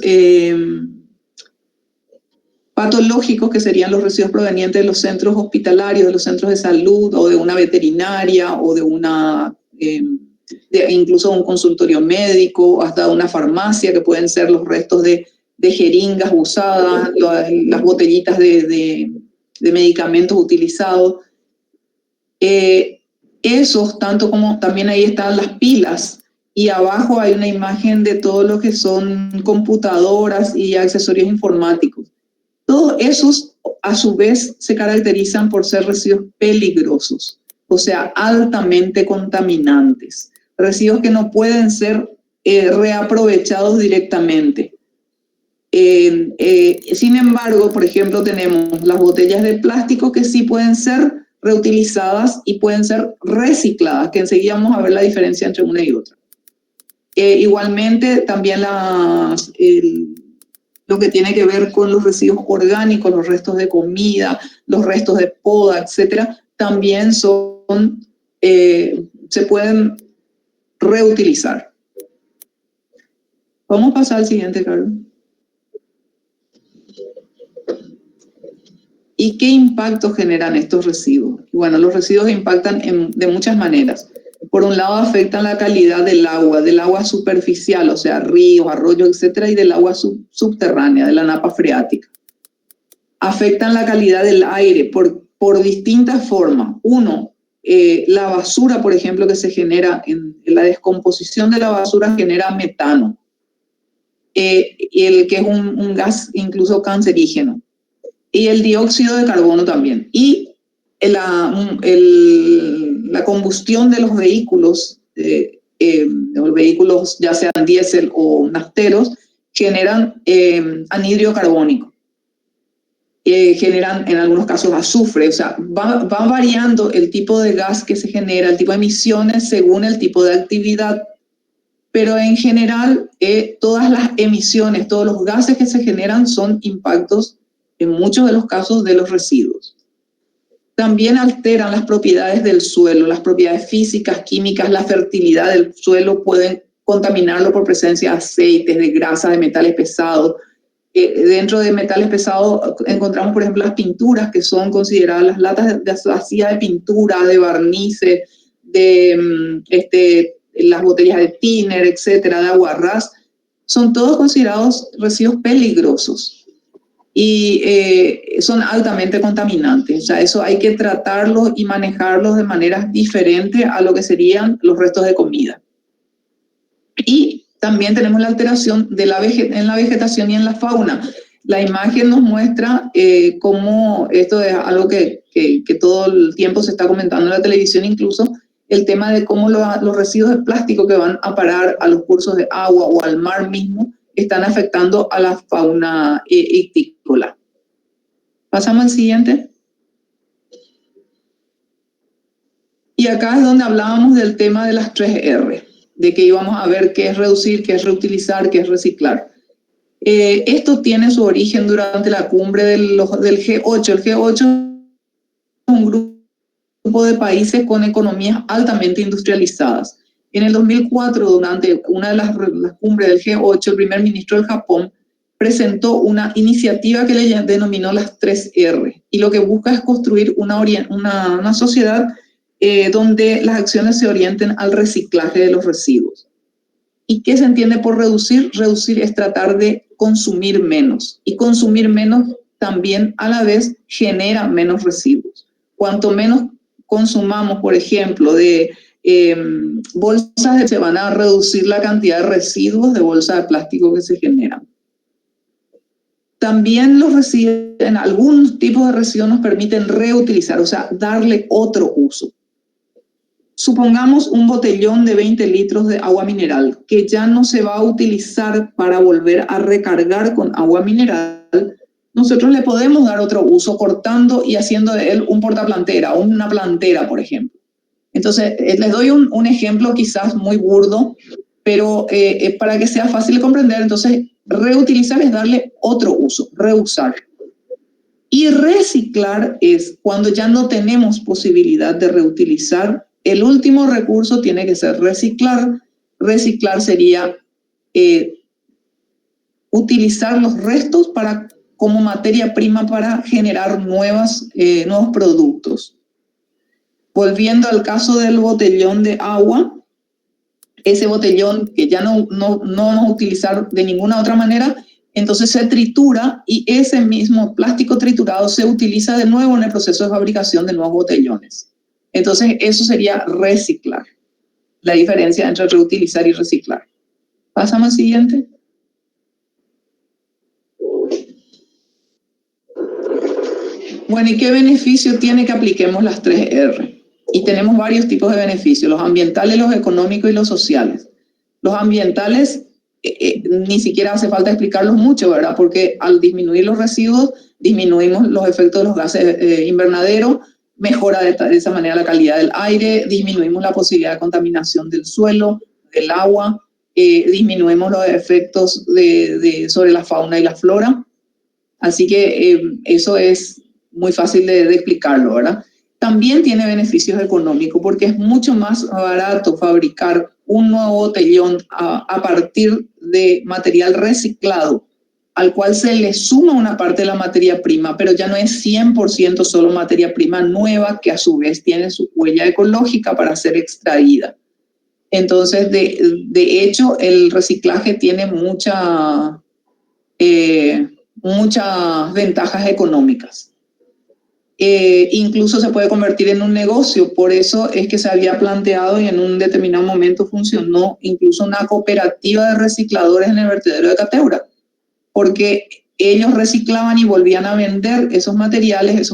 patológicos, que serían los residuos provenientes de los centros hospitalarios, de los centros de salud, o de una veterinaria, o de incluso un consultorio médico, hasta una farmacia, que pueden ser los restos de jeringas usadas, las botellitas de medicamentos utilizados. Esos, tanto como también ahí están las pilas, y abajo hay una imagen de todo lo que son computadoras y accesorios informáticos. Todos esos, a su vez, se caracterizan por ser residuos peligrosos, o sea, altamente contaminantes, residuos que no pueden ser reaprovechados directamente. Sin embargo, por ejemplo, tenemos las botellas de plástico que sí pueden ser reutilizadas y pueden ser recicladas, que enseguida vamos a ver la diferencia entre una y otra. Igualmente, también lo que tiene que ver con los residuos orgánicos, los restos de comida, los restos de poda, etcétera, también se pueden reutilizar. Vamos a pasar al siguiente, Carlos. ¿Y qué impacto generan estos residuos? Bueno, los residuos impactan de muchas maneras. Por un lado, afectan la calidad del agua superficial, o sea, ríos, arroyos, etcétera, y del agua subterránea, de la napa freática. Afectan la calidad del aire por distintas formas. Uno, la basura, por ejemplo, que se genera en la descomposición de la basura genera metano, que es un gas incluso cancerígeno. Y el dióxido de carbono también. Y la combustión de los vehículos, ya sean diésel o nafteros, generan anhídrido carbónico. Generan en algunos casos azufre, o sea, va variando el tipo de gas que se genera, el tipo de emisiones según el tipo de actividad. pero en general todas las emisiones, todos los gases que se generan son impactos, en muchos de los casos, de los residuos. También alteran las propiedades del suelo, las propiedades físicas, químicas, la fertilidad del suelo, pueden contaminarlo por presencia de aceites, de grasas, de metales pesados. Dentro de metales pesados encontramos, por ejemplo, las pinturas, que son consideradas las latas vacías de pintura, de barnices, de las botellas de thinner, etcétera, de aguarrás. Son todos considerados residuos peligrosos y son altamente contaminantes. O sea, eso hay que tratarlos y manejarlos de maneras diferentes a lo que serían los restos de comida. Y también tenemos la alteración de en la vegetación y en la fauna. La imagen nos muestra cómo esto es algo que todo el tiempo se está comentando en la televisión, incluso el tema de cómo los residuos de plástico que van a parar a los cursos de agua o al mar mismo están afectando a la fauna ictícola. Pasamos al siguiente. Y acá es donde hablábamos del tema de las 3R, de que íbamos a ver qué es reducir, qué es reutilizar, qué es reciclar. Esto tiene su origen durante la cumbre del G8. El G8 es un grupo de países con economías altamente industrializadas. En el 2004, durante una de las cumbres del G8, el primer ministro del Japón presentó una iniciativa que le denominó las 3R, y lo que busca es construir una sociedad donde las acciones se orienten al reciclaje de los residuos. ¿Y qué se entiende por reducir? Reducir es tratar de consumir menos, y consumir menos también a la vez genera menos residuos. Cuanto menos consumamos, por ejemplo, de bolsas, se van a reducir la cantidad de residuos de bolsas de plástico que se generan. También los residuos, en algunos tipos de residuos nos permiten reutilizar, o sea, darle otro uso. Supongamos un botellón de 20 litros de agua mineral que ya no se va a utilizar para volver a recargar con agua mineral. Nosotros le podemos dar otro uso cortando y haciendo de él un portaplantera o una plantera, por ejemplo. Entonces, les doy un ejemplo quizás muy burdo, pero para que sea fácil de comprender. Entonces, reutilizar es darle otro uso, reusar. Y reciclar es cuando ya no tenemos posibilidad de reutilizar. El último recurso tiene que ser reciclar. Reciclar sería utilizar los restos como materia prima para generar nuevos productos. Volviendo al caso del botellón de agua, ese botellón que ya no vamos a utilizar de ninguna otra manera, entonces se tritura y ese mismo plástico triturado se utiliza de nuevo en el proceso de fabricación de nuevos botellones. Entonces eso sería reciclar, la diferencia entre reutilizar y reciclar. Pasamos al siguiente. Bueno, ¿y qué beneficio tiene que apliquemos las 3R? Y tenemos varios tipos de beneficios, los ambientales, los económicos y los sociales. Los ambientales ni siquiera hace falta explicarlos mucho, ¿verdad? Porque al disminuir los residuos, disminuimos los efectos de los gases invernadero, mejora de esa manera la calidad del aire, disminuimos la posibilidad de contaminación del suelo, del agua, disminuimos los efectos sobre la fauna y la flora. Así que eso es muy fácil de explicarlo, ¿verdad? También tiene beneficios económicos porque es mucho más barato fabricar un nuevo botellón a partir de material reciclado, al cual se le suma una parte de la materia prima, pero ya no es 100% solo materia prima nueva que a su vez tiene su huella ecológica para ser extraída. Entonces, de hecho, el reciclaje tiene muchas ventajas económicas. Incluso se puede convertir en un negocio, por eso es que se había planteado y en un determinado momento funcionó incluso una cooperativa de recicladores en el vertedero de Cateura, porque ellos reciclaban y volvían a vender esos materiales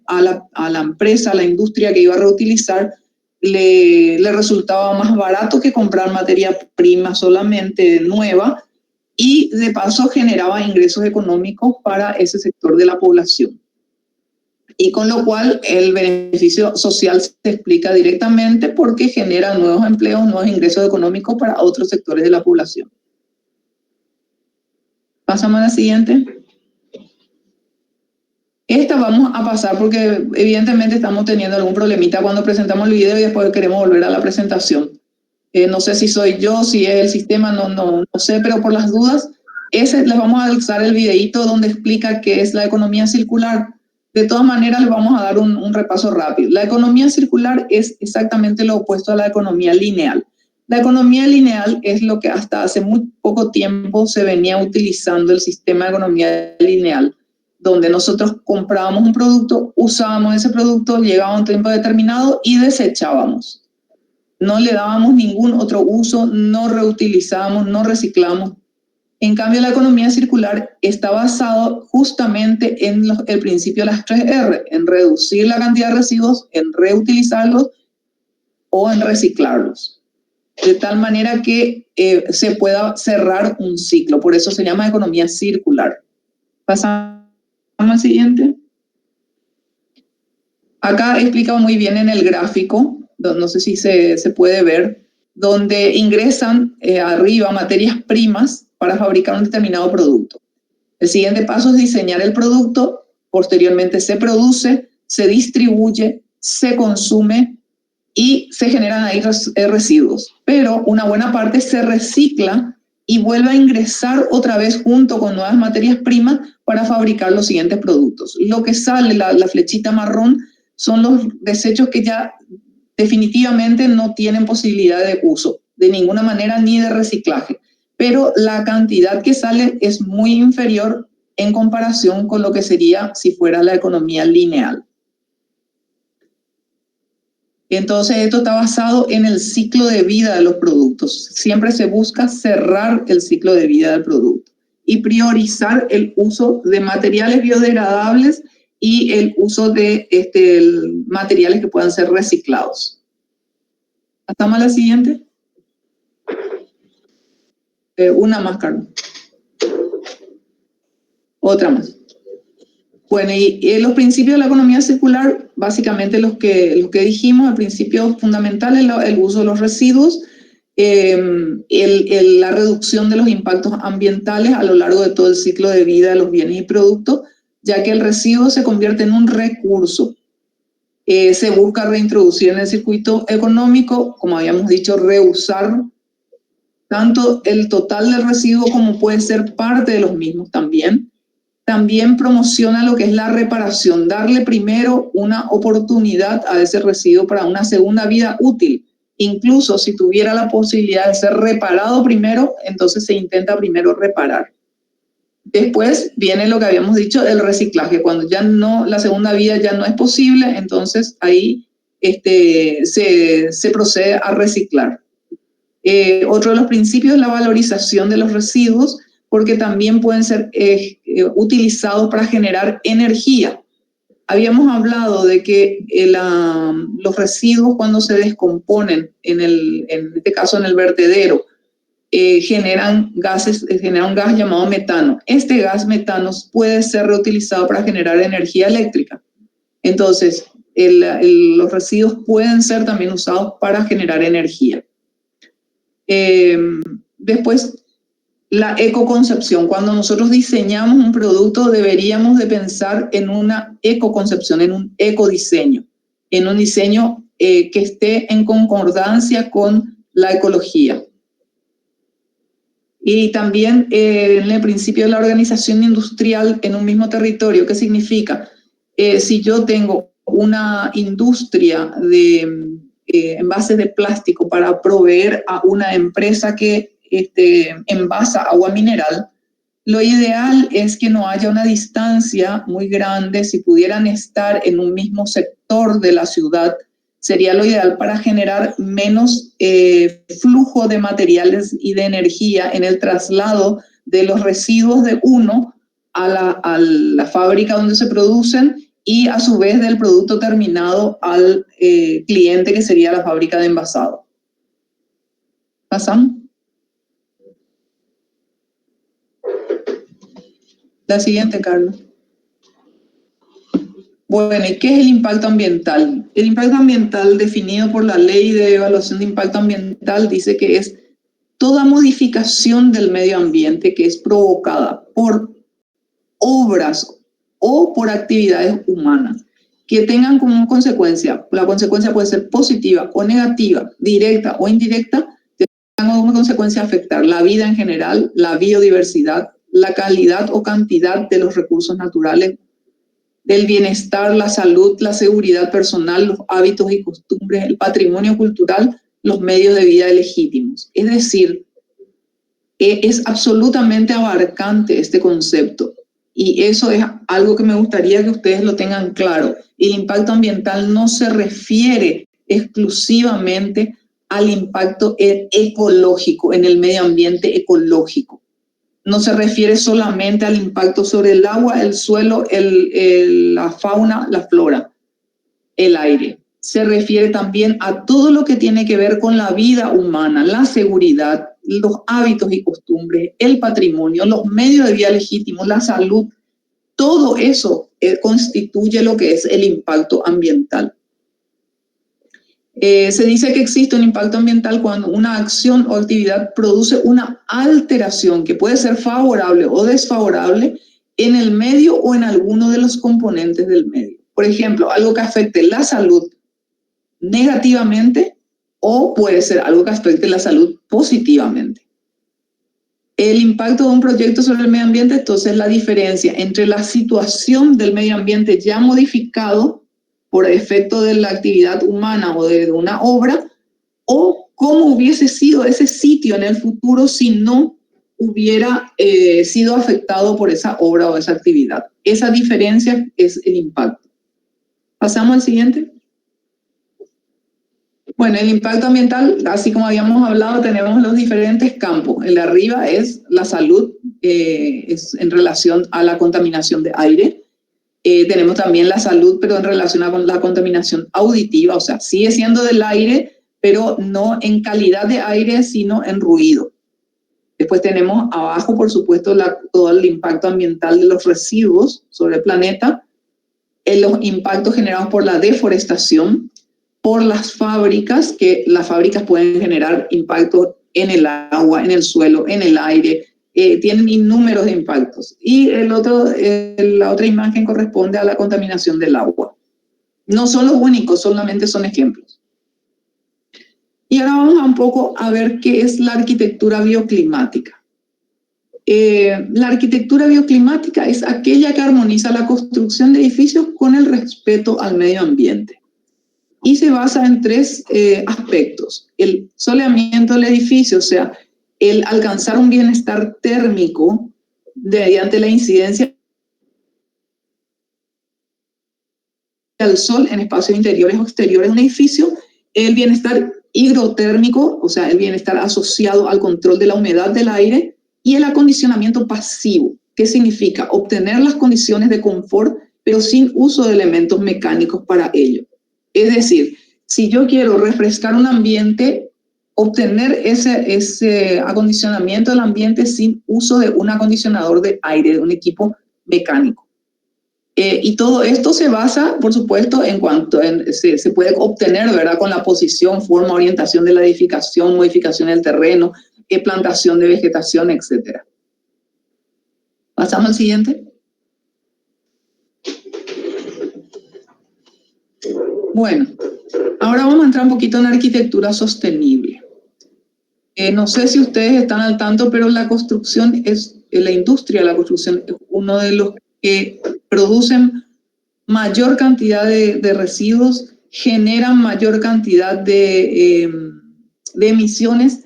a la empresa, a la industria que iba a reutilizar, le resultaba más barato que comprar materia prima solamente nueva, y de paso generaba ingresos económicos para ese sector de la población. Y con lo cual el beneficio social se explica directamente porque genera nuevos empleos, nuevos ingresos económicos para otros sectores de la población. Pasamos a la siguiente. Esta vamos a pasar porque evidentemente estamos teniendo algún problemita cuando presentamos el video y después queremos volver a la presentación. No sé si soy yo, si es el sistema, no sé, pero por las dudas, les vamos a alzar el videíto donde explica qué es la economía circular. De todas maneras, les vamos a dar un repaso rápido. La economía circular es exactamente lo opuesto a la economía lineal. La economía lineal es lo que hasta hace muy poco tiempo se venía utilizando el sistema de economía lineal, donde nosotros comprábamos un producto, usábamos ese producto, llegaba a un tiempo determinado y desechábamos. No le dábamos ningún otro uso, no reutilizábamos, no reciclamos. En cambio, la economía circular está basado justamente en el principio de las 3R, en reducir la cantidad de residuos, en reutilizarlos o en reciclarlos. De tal manera que se pueda cerrar un ciclo. Por eso se llama economía circular. Pasamos al siguiente. Acá explicado muy bien en el gráfico, no sé si se puede ver, donde ingresan arriba materias primas para fabricar un determinado producto. El siguiente paso es diseñar el producto, posteriormente se produce, se distribuye, se consume y se generan ahí residuos. Pero una buena parte se recicla y vuelve a ingresar otra vez junto con nuevas materias primas para fabricar los siguientes productos. Lo que sale, la flechita marrón, son los desechos que ya definitivamente no tienen posibilidad de uso, de ninguna manera ni de reciclaje. Pero la cantidad que sale es muy inferior en comparación con lo que sería si fuera la economía lineal. Entonces, esto está basado en el ciclo de vida de los productos. Siempre se busca cerrar el ciclo de vida del producto y priorizar el uso de materiales biodegradables y el uso de materiales que puedan ser reciclados. ¿Pasamos a la siguiente? Una más, Carlos. Otra más. Bueno, y los principios de la economía circular, básicamente los que dijimos, el principio fundamental es el uso de los residuos, la reducción de los impactos ambientales a lo largo de todo el ciclo de vida de los bienes y productos, ya que el residuo se convierte en un recurso. Se busca reintroducir en el circuito económico, como habíamos dicho, reusar tanto el total del residuo como puede ser parte de los mismos también. También promociona lo que es la reparación, darle primero una oportunidad a ese residuo para una segunda vida útil. Incluso si tuviera la posibilidad de ser reparado primero, entonces se intenta primero reparar. Después viene lo que habíamos dicho, el reciclaje. Cuando ya no, la segunda vida ya no es posible, entonces ahí se procede a reciclar. Otro de los principios es la valorización de los residuos, porque también pueden ser utilizados para generar energía. Habíamos hablado de que los residuos cuando se descomponen, en este caso en el vertedero, generan un gas llamado metano. Este gas metano puede ser reutilizado para generar energía eléctrica. Entonces, los residuos pueden ser también usados para generar energía. Después, la ecoconcepción. Cuando nosotros diseñamos un producto, deberíamos de pensar en una ecoconcepción, en un ecodiseño, en un diseño que esté en concordancia con la ecología. Y también en el principio de la organización industrial en un mismo territorio. ¿Qué significa? Si yo tengo una industria de envases de plástico para proveer a una empresa que envasa agua mineral, lo ideal es que no haya una distancia muy grande. Si pudieran estar en un mismo sector de la ciudad, sería lo ideal para generar menos flujo de materiales y de energía en el traslado de los residuos de uno a la fábrica donde se producen y a su vez del producto terminado al cliente, que sería la fábrica de envasado. ¿Pasamos? La siguiente, Carlos. Bueno, ¿y qué es el impacto ambiental? El impacto ambiental definido por la Ley de Evaluación de Impacto Ambiental dice que es toda modificación del medio ambiente que es provocada por obras o por actividades humanas que tengan como consecuencia, la consecuencia puede ser positiva o negativa, directa o indirecta, tengan como consecuencia afectar la vida en general, la biodiversidad, la calidad o cantidad de los recursos naturales, del bienestar, la salud, la seguridad personal, los hábitos y costumbres, el patrimonio cultural, los medios de vida legítimos. Es decir, es absolutamente abarcante este concepto. Y eso es algo que me gustaría que ustedes lo tengan claro. El impacto ambiental no se refiere exclusivamente al impacto ecológico, en el medio ambiente ecológico. No se refiere solamente al impacto sobre el agua, el suelo, la fauna, la flora, el aire. Se refiere también a todo lo que tiene que ver con la vida humana, la seguridad, los hábitos y costumbres, el patrimonio, los medios de vida legítimos, la salud. Todo eso constituye lo que es el impacto ambiental. Se dice que existe un impacto ambiental cuando una acción o actividad produce una alteración que puede ser favorable o desfavorable en el medio o en alguno de los componentes del medio. Por ejemplo, algo que afecte la salud negativamente o puede ser algo que afecte la salud positivamente. El impacto de un proyecto sobre el medio ambiente, entonces, es la diferencia entre la situación del medio ambiente ya modificado por efecto de la actividad humana o de una obra, o cómo hubiese sido ese sitio en el futuro si no hubiera sido afectado por esa obra o esa actividad. Esa diferencia es el impacto. ¿Pasamos al siguiente? Bueno, el impacto ambiental, así como habíamos hablado, tenemos los diferentes campos. El de arriba es la salud, es en relación a la contaminación de aire. Tenemos también la salud, pero en relación a la contaminación auditiva, o sea, sigue siendo del aire, pero no en calidad de aire, sino en ruido. Después tenemos abajo, por supuesto, todo el impacto ambiental de los residuos sobre el planeta, los impactos generados por la deforestación, por las fábricas, que las fábricas pueden generar impactos en el agua, en el suelo, en el aire, tienen innúmeros de impactos. Y la otra imagen corresponde a la contaminación del agua. No son los únicos, solamente son ejemplos. Y ahora vamos un poco a ver qué es la arquitectura bioclimática. La arquitectura bioclimática es aquella que armoniza la construcción de edificios con el respeto al medio ambiente. Y se basa en tres aspectos. El soleamiento del edificio, o sea, el alcanzar un bienestar térmico mediante la incidencia del sol en espacios interiores o exteriores de un edificio, el bienestar hidrotérmico, o sea, el bienestar asociado al control de la humedad del aire, y el acondicionamiento pasivo, que significa obtener las condiciones de confort, pero sin uso de elementos mecánicos para ello. Es decir, si yo quiero refrescar un ambiente, obtener ese acondicionamiento del ambiente sin uso de un acondicionador de aire, de un equipo mecánico. Y todo esto se basa, por supuesto, se puede obtener, ¿verdad?, con la posición, forma, orientación de la edificación, modificación del terreno, plantación de vegetación, etc. ¿Pasamos al siguiente? Bueno, ahora vamos a entrar un poquito en arquitectura sostenible. No sé si ustedes están al tanto, pero la construcción la industria de la construcción es uno de los que producen mayor cantidad de residuos, generan mayor cantidad de emisiones,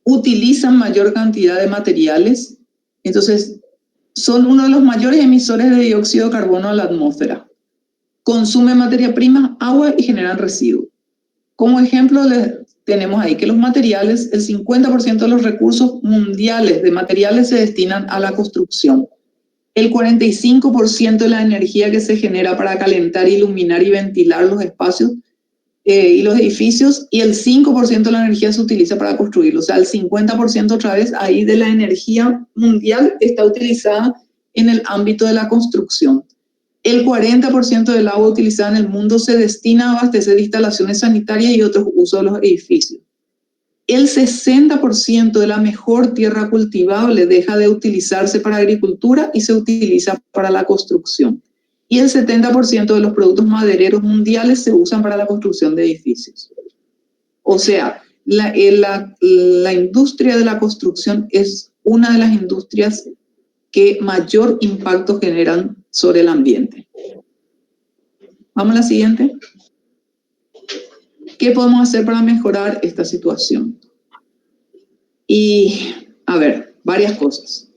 utilizan mayor cantidad de materiales. Entonces, son uno de los mayores emisores de dióxido de carbono a la atmósfera. Consumen materia prima, agua y generan residuos. Como ejemplo, tenemos ahí que los materiales, el 50% de los recursos mundiales de materiales se destinan a la construcción. El 45% de la energía que se genera para calentar, iluminar y ventilar los espacios y los edificios, y el 5% de la energía se utiliza para construirlos. O sea, el 50% otra vez ahí de la energía mundial está utilizada en el ámbito de la construcción. El 40% del agua utilizada en el mundo se destina a abastecer instalaciones sanitarias y otros usos de los edificios. El 60% de la mejor tierra cultivable deja de utilizarse para agricultura y se utiliza para la construcción. Y el 70% de los productos madereros mundiales se usan para la construcción de edificios. O sea, la industria de la construcción es una de las industrias que mayor impacto generan sobre el ambiente. Vamos a la siguiente. ¿Qué podemos hacer para mejorar esta situación? Y, a ver, varias cosas.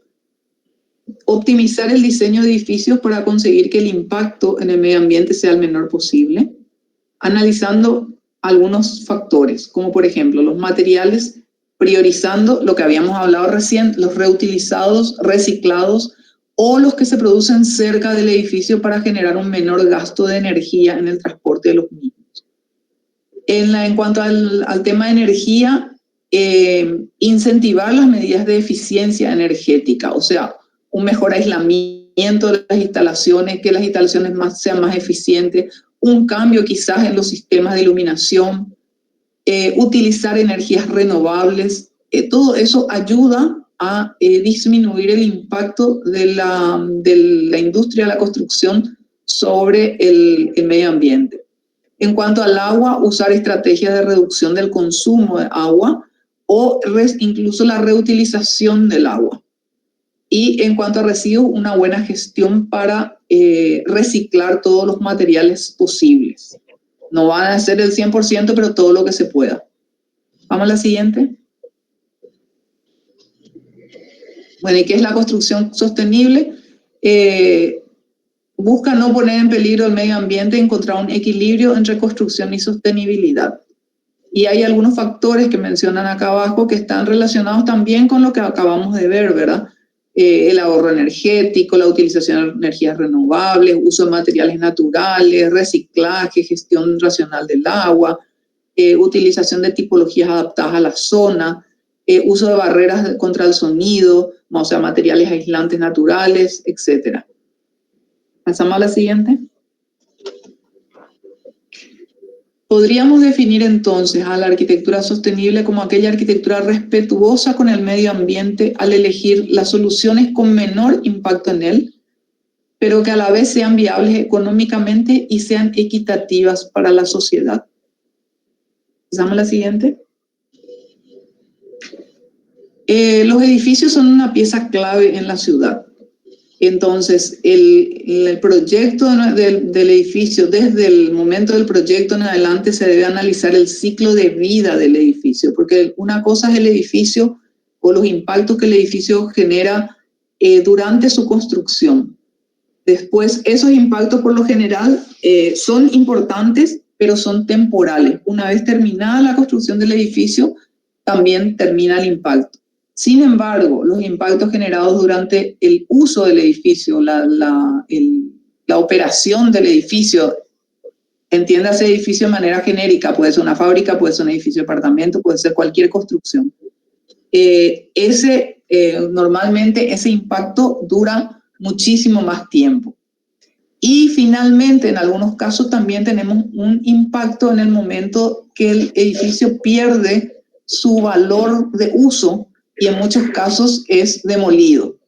Optimizar el diseño de edificios para conseguir que el impacto en el medio ambiente sea el menor posible, analizando algunos factores, como por ejemplo los materiales, priorizando lo que habíamos hablado recién, los reutilizados, reciclados, o los que se producen cerca del edificio para generar un menor gasto de energía en el transporte de los mismos. En cuanto al tema de energía, incentivar las medidas de eficiencia energética, o sea, un mejor aislamiento de las instalaciones, que las instalaciones sean más eficientes, un cambio quizás en los sistemas de iluminación, utilizar energías renovables, todo eso ayuda a disminuir el impacto de la industria de la construcción sobre el medio ambiente. En cuanto al agua, usar estrategias de reducción del consumo de agua o incluso la reutilización del agua. Y en cuanto a residuos, una buena gestión para reciclar todos los materiales posibles. No van a ser el 100%, pero todo lo que se pueda. Vamos a la siguiente. Bueno, ¿y qué es la construcción sostenible? Busca no poner en peligro el medio ambiente y encontrar un equilibrio entre construcción y sostenibilidad. Y hay algunos factores que mencionan acá abajo que están relacionados también con lo que acabamos de ver, ¿verdad? El ahorro energético, la utilización de energías renovables, uso de materiales naturales, reciclaje, gestión racional del agua, utilización de tipologías adaptadas a la zona, uso de barreras contra el sonido, o sea, materiales aislantes naturales, etc. Pasamos a la siguiente. Podríamos definir entonces a la arquitectura sostenible como aquella arquitectura respetuosa con el medio ambiente al elegir las soluciones con menor impacto en él, pero que a la vez sean viables económicamente y sean equitativas para la sociedad. Pasamos a la siguiente. Los edificios son una pieza clave en la ciudad. Entonces, el proyecto del edificio, desde el momento del proyecto en adelante, se debe analizar el ciclo de vida del edificio, porque una cosa es el edificio o los impactos que el edificio genera durante su construcción. Después, esos impactos por lo general son importantes, pero son temporales. Una vez terminada la construcción del edificio, también termina el impacto. Sin embargo, los impactos generados durante el uso del edificio, la operación del edificio, entiéndase edificio de manera genérica, puede ser una fábrica, puede ser un edificio de apartamento, puede ser cualquier construcción. Normalmente ese impacto dura muchísimo más tiempo. Y finalmente, en algunos casos también tenemos un impacto en el momento que el edificio pierde su valor de uso, y en muchos casos es demolido.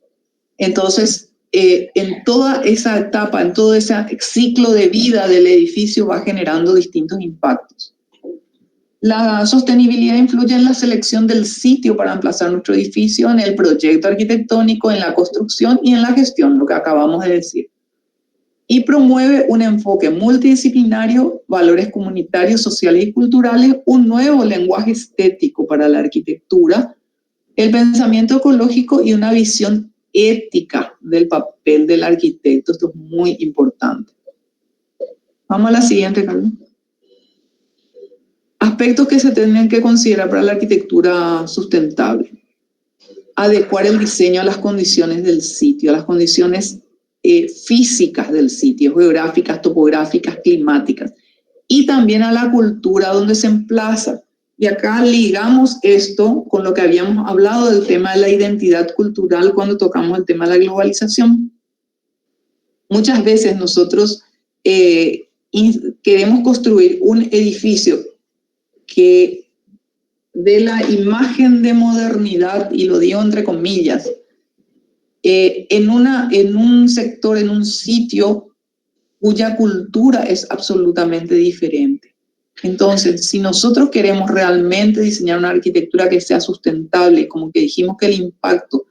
Entonces, en toda esa etapa, en todo ese ciclo de vida del edificio va generando distintos impactos. La sostenibilidad influye en la selección del sitio para emplazar nuestro edificio, en el proyecto arquitectónico, en la construcción y en la gestión, lo que acabamos de decir. Y promueve un enfoque multidisciplinario, valores comunitarios, sociales y culturales, un nuevo lenguaje estético para la arquitectura, el pensamiento ecológico y una visión ética del papel del arquitecto. Esto es muy importante. Vamos a la siguiente, Carlos. Aspectos que se tienen que considerar para la arquitectura sustentable. Adecuar el diseño a las condiciones del sitio, a las condiciones físicas del sitio, geográficas, topográficas, climáticas, y también a la cultura donde se emplaza. Y acá ligamos esto con lo que habíamos hablado del tema de la identidad cultural cuando tocamos el tema de la globalización. Muchas veces nosotros queremos construir un edificio que dé la imagen de modernidad, y lo digo entre comillas, en un sector, en un sitio cuya cultura es absolutamente diferente. Entonces, si nosotros queremos realmente diseñar una arquitectura que sea sustentable, como que dijimos que el impacto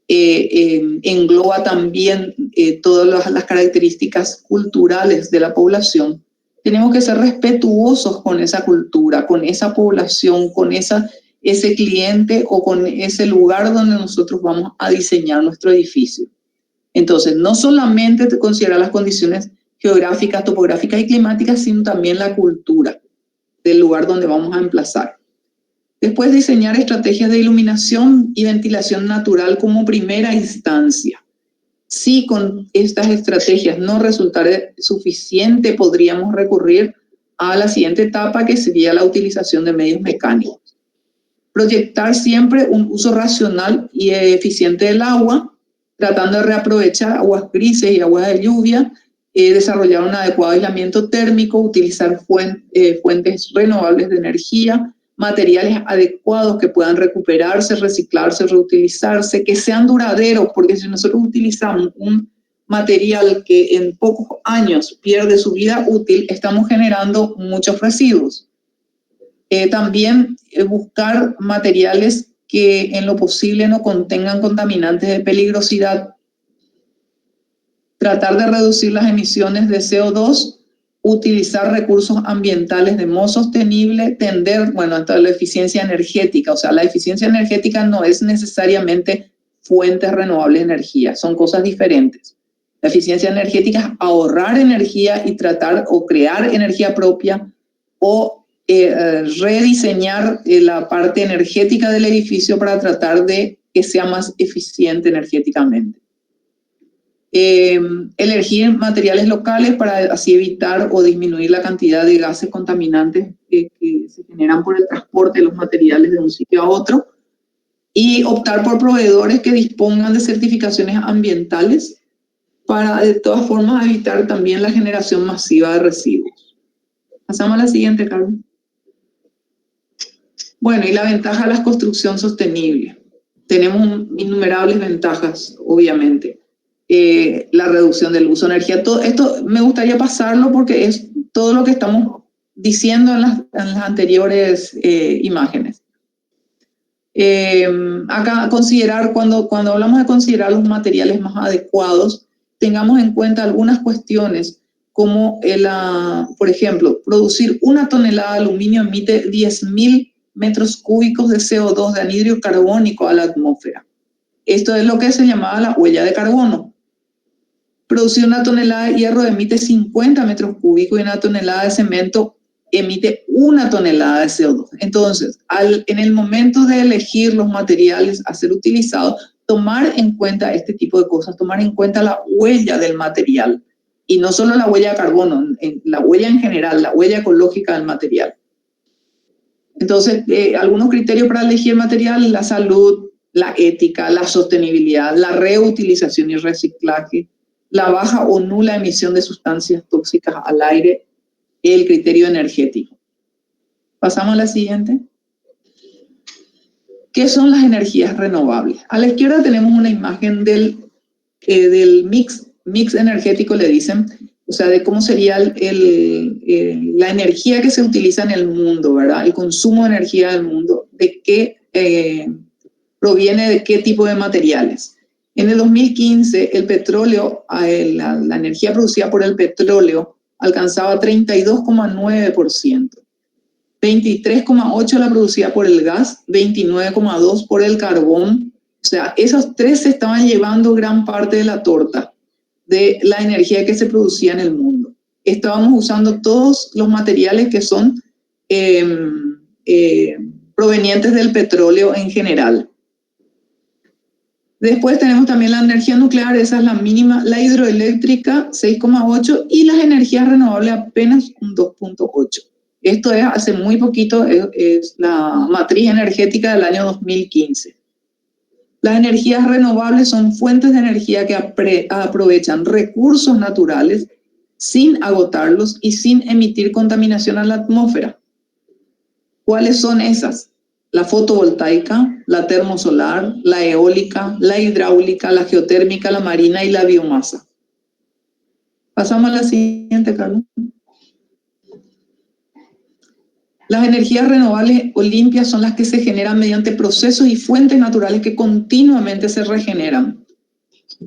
engloba también todas las características culturales de la población, tenemos que ser respetuosos con esa cultura, con esa población, con ese cliente o con ese lugar donde nosotros vamos a diseñar nuestro edificio. Entonces, no solamente considerar las condiciones geográficas, topográficas y climáticas, sino también la cultura del lugar donde vamos a emplazar. Después, diseñar estrategias de iluminación y ventilación natural como primera instancia. Si con estas estrategias no resultara suficiente, podríamos recurrir a la siguiente etapa, que sería la utilización de medios mecánicos. Proyectar siempre un uso racional y eficiente del agua, tratando de reaprovechar aguas grises y aguas de lluvia, desarrollar un adecuado aislamiento térmico, utilizar fuentes renovables de energía, materiales adecuados que puedan recuperarse, reciclarse, reutilizarse, que sean duraderos, porque si nosotros utilizamos un material que en pocos años pierde su vida útil, estamos generando muchos residuos. También buscar materiales que en lo posible no contengan contaminantes de peligrosidad. Tratar de reducir las emisiones de CO2, utilizar recursos ambientales de modo sostenible, tender, hasta la eficiencia energética. O sea, la eficiencia energética no es necesariamente fuentes renovables de energía, son cosas diferentes. La eficiencia energética es ahorrar energía y tratar o crear energía propia o rediseñar la parte energética del edificio para tratar de que sea más eficiente energéticamente. Elegir materiales locales para así evitar o disminuir la cantidad de gases contaminantes que se generan por el transporte de los materiales de un sitio a otro, y optar por proveedores que dispongan de certificaciones ambientales para de todas formas evitar también la generación masiva de residuos. Pasamos a la siguiente, Carmen. Bueno, y la ventaja de la construcción sostenible. Tenemos innumerables ventajas, obviamente. La reducción del uso de energía. Todo esto me gustaría pasarlo porque es todo lo que estamos diciendo en las anteriores imágenes. Acá cuando hablamos de considerar los materiales más adecuados, tengamos en cuenta algunas cuestiones como, por ejemplo, producir 1 tonelada de aluminio emite 10.000 metros cúbicos de CO2, de anhídrido carbónico, a la atmósfera. Esto es lo que se llamaba la huella de carbono. Producir 1 tonelada de hierro emite 50 metros cúbicos y 1 tonelada de cemento emite 1 tonelada de CO2. Entonces, en el momento de elegir los materiales a ser utilizados, tomar en cuenta este tipo de cosas, tomar en cuenta la huella del material, y no solo la huella de carbono, la huella en general, la huella ecológica del material. Entonces, algunos criterios para elegir material: la salud, la ética, la sostenibilidad, la reutilización y reciclaje, la baja o nula emisión de sustancias tóxicas al aire, el criterio energético. Pasamos a la siguiente. ¿Qué son las energías renovables? A la izquierda tenemos una imagen del mix energético, le dicen, o sea, de cómo sería la energía que se utiliza en el mundo, ¿verdad? El consumo de energía del mundo, de qué proviene, de qué tipo de materiales. En el 2015, el petróleo, la energía producida por el petróleo alcanzaba 32,9%, 23,8% la producida por el gas, 29,2% por el carbón. O sea, esos tres se estaban llevando gran parte de la torta de la energía que se producía en el mundo. Estábamos usando todos los materiales que son provenientes del petróleo en general. Después tenemos también la energía nuclear, esa es la mínima, la hidroeléctrica 6,8% y las energías renovables apenas un 2,8%. Esto es hace muy poquito, es la matriz energética del año 2015. Las energías renovables son fuentes de energía que aprovechan recursos naturales sin agotarlos y sin emitir contaminación a la atmósfera. ¿Cuáles son esas? La fotovoltaica, la termosolar, la eólica, la hidráulica, la geotérmica, la marina y la biomasa. Pasamos a la siguiente, Carlos. Las energías renovables o limpias son las que se generan mediante procesos y fuentes naturales que continuamente se regeneran.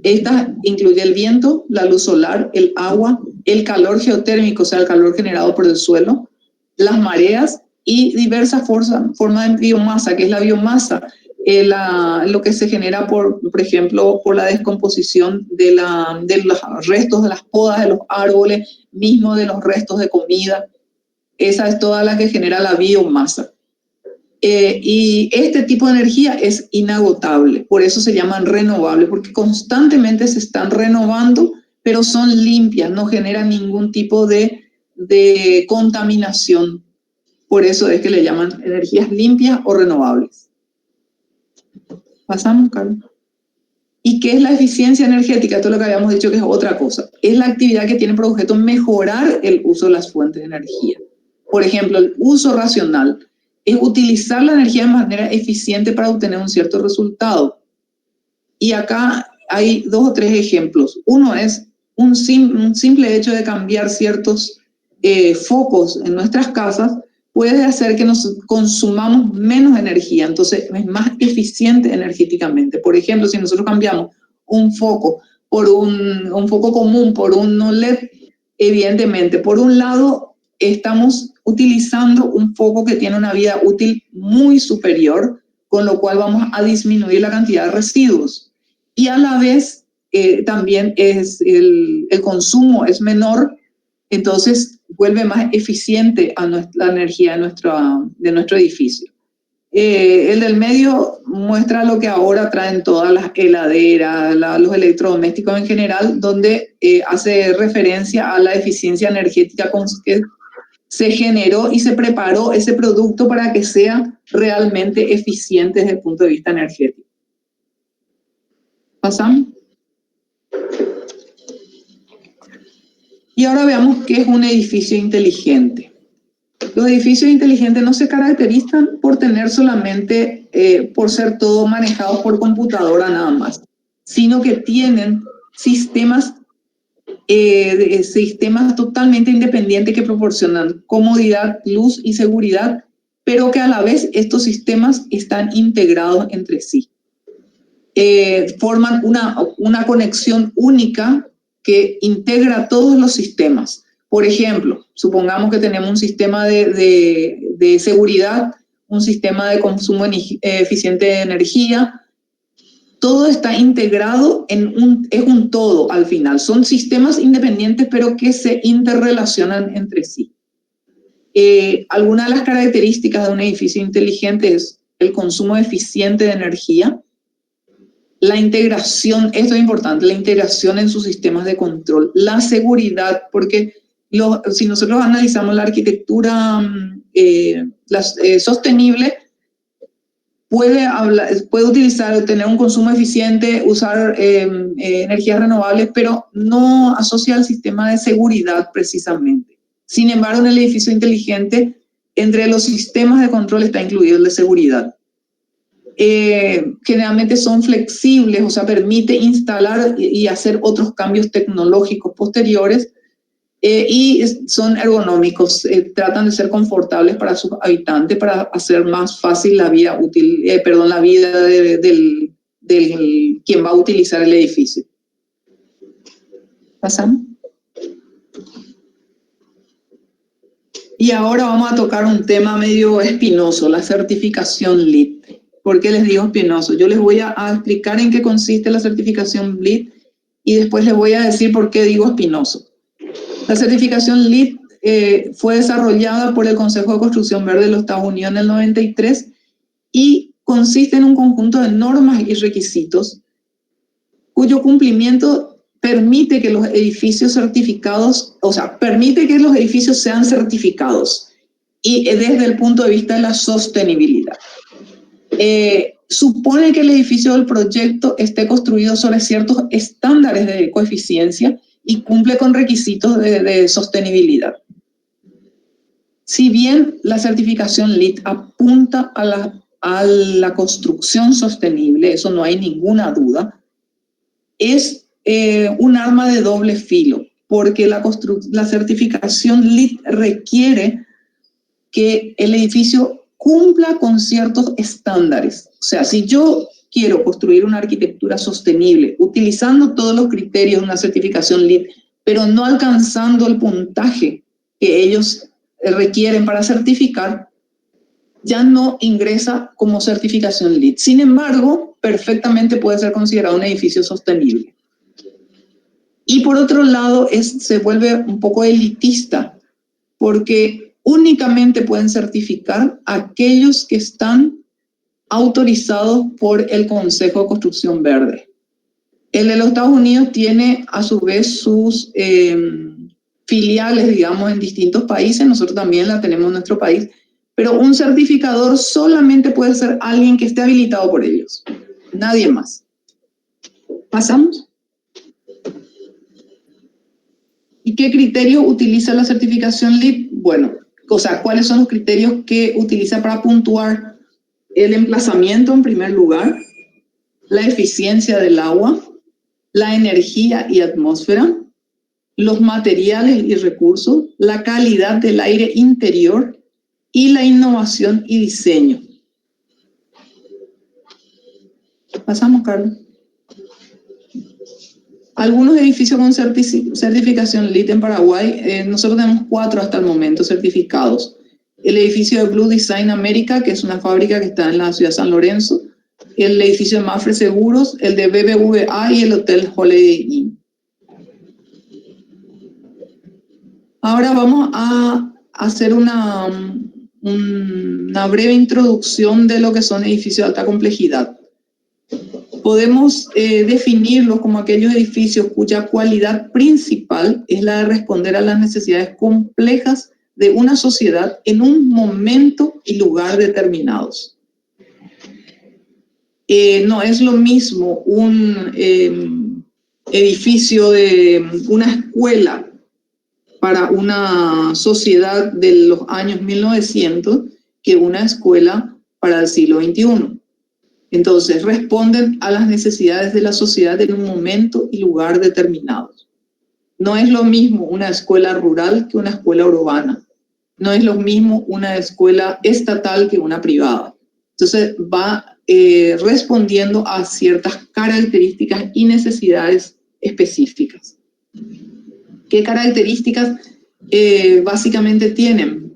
Estas incluyen el viento, la luz solar, el agua, el calor geotérmico, o sea, el calor generado por el suelo, las mareas y diversas formas de biomasa, que es la biomasa, lo que se genera, por ejemplo, por la descomposición de los restos de las podas de los árboles, mismo de los restos de comida. Esa es toda la que genera la biomasa. Y este tipo de energía es inagotable, por eso se llaman renovables, porque constantemente se están renovando, pero son limpias, no generan ningún tipo de contaminación. Por eso es que le llaman energías limpias o renovables. Pasamos, Carlos. ¿Y qué es la eficiencia energética? Esto es lo que habíamos dicho que es otra cosa. Es la actividad que tiene por objeto mejorar el uso de las fuentes de energía. Por ejemplo, el uso racional es utilizar la energía de manera eficiente para obtener un cierto resultado. Y acá hay 2 o 3 ejemplos. Uno es un simple hecho de cambiar ciertos focos en nuestras casas puede hacer que nos consumamos menos energía, entonces es más eficiente energéticamente. Por ejemplo, si nosotros cambiamos un foco por un foco común por un LED, evidentemente, por un lado, estamos utilizando un foco que tiene una vida útil muy superior, con lo cual vamos a disminuir la cantidad de residuos. Y a la vez, también el consumo es menor, entonces vuelve más eficiente a la energía de nuestro edificio. El del medio muestra lo que ahora traen todas las heladeras, los electrodomésticos en general, donde hace referencia a la eficiencia energética con que se generó y se preparó ese producto para que sea realmente eficiente desde el punto de vista energético. ¿Pasamos? Y ahora veamos qué es un edificio inteligente. Los edificios inteligentes no se caracterizan por tener solamente, por ser todo manejados por computadora nada más, sino que tienen sistemas totalmente independientes que proporcionan comodidad, luz y seguridad, pero que a la vez estos sistemas están integrados entre sí. Forman una conexión única que integra todos los sistemas. Por ejemplo, supongamos que tenemos un sistema de seguridad, un sistema de consumo eficiente de energía. Todo está integrado es un todo al final. Son sistemas independientes, pero que se interrelacionan entre sí. Algunas de las características de un edificio inteligente es el consumo eficiente de energía, la integración, esto es importante, la integración en sus sistemas de control, la seguridad, porque si nosotros analizamos la arquitectura sostenible, puede tener un consumo eficiente, usar energías renovables, pero no asocia al sistema de seguridad precisamente. Sin embargo, en el edificio inteligente, entre los sistemas de control está incluido el de seguridad. Generalmente son flexibles, o sea, permite instalar y hacer otros cambios tecnológicos posteriores, y son ergonómicos, tratan de ser confortables para sus habitantes para hacer más fácil la vida útil, la vida del quien va a utilizar el edificio. ¿Pasamos? Y ahora vamos a tocar un tema medio espinoso, la certificación LEED. ¿Por qué les digo espinoso? Yo les voy a explicar en qué consiste la certificación LEED y después les voy a decir por qué digo espinoso. La certificación LEED fue desarrollada por el Consejo de Construcción Verde de los Estados Unidos en el 93 y consiste en un conjunto de normas y requisitos cuyo cumplimiento permite que los edificios certificados, o sea, permite que los edificios sean certificados y desde el punto de vista de la sostenibilidad. supone que el edificio del proyecto esté construido sobre ciertos estándares de ecoeficiencia y cumple con requisitos de sostenibilidad. Si bien la certificación LEED apunta a la construcción sostenible, eso no hay ninguna duda, es un arma de doble filo, porque la certificación LEED requiere que el edificio cumpla con ciertos estándares. O sea, si yo quiero construir una arquitectura sostenible utilizando todos los criterios de una certificación LEED, pero no alcanzando el puntaje que ellos requieren para certificar, ya no ingresa como certificación LEED. Sin embargo, perfectamente puede ser considerado un edificio sostenible. Y por otro lado, se vuelve un poco elitista, porque únicamente pueden certificar aquellos que están autorizados por el Consejo de Construcción Verde. El de los Estados Unidos tiene a su vez sus filiales, digamos, en distintos países. Nosotros también la tenemos en nuestro país. Pero un certificador solamente puede ser alguien que esté habilitado por ellos. Nadie más. ¿Pasamos? ¿Y qué criterios utiliza la certificación LEED? Bueno, ¿cuáles son los criterios que utiliza para puntuar? El emplazamiento en primer lugar, la eficiencia del agua, la energía y atmósfera, los materiales y recursos, la calidad del aire interior y la innovación y diseño. Pasamos, Carlos. Algunos edificios con certificación LEED en Paraguay, nosotros tenemos 4 hasta el momento certificados. El edificio de Blue Design América, que es una fábrica que está en la ciudad de San Lorenzo, el edificio de Mafre Seguros, el de BBVA y el Hotel Holiday Inn. Ahora vamos a hacer una breve introducción de lo que son edificios de alta complejidad. Podemos definirlos como aquellos edificios cuya cualidad principal es la de responder a las necesidades complejas de una sociedad en un momento y lugar determinados. No es lo mismo un edificio de una escuela para una sociedad de los años 1900 que una escuela para el siglo XXI. Entonces, responden a las necesidades de la sociedad en un momento y lugar determinados. No es lo mismo una escuela rural que una escuela urbana. No es lo mismo una escuela estatal que una privada. Entonces, va respondiendo a ciertas características y necesidades específicas. ¿Qué características básicamente tienen?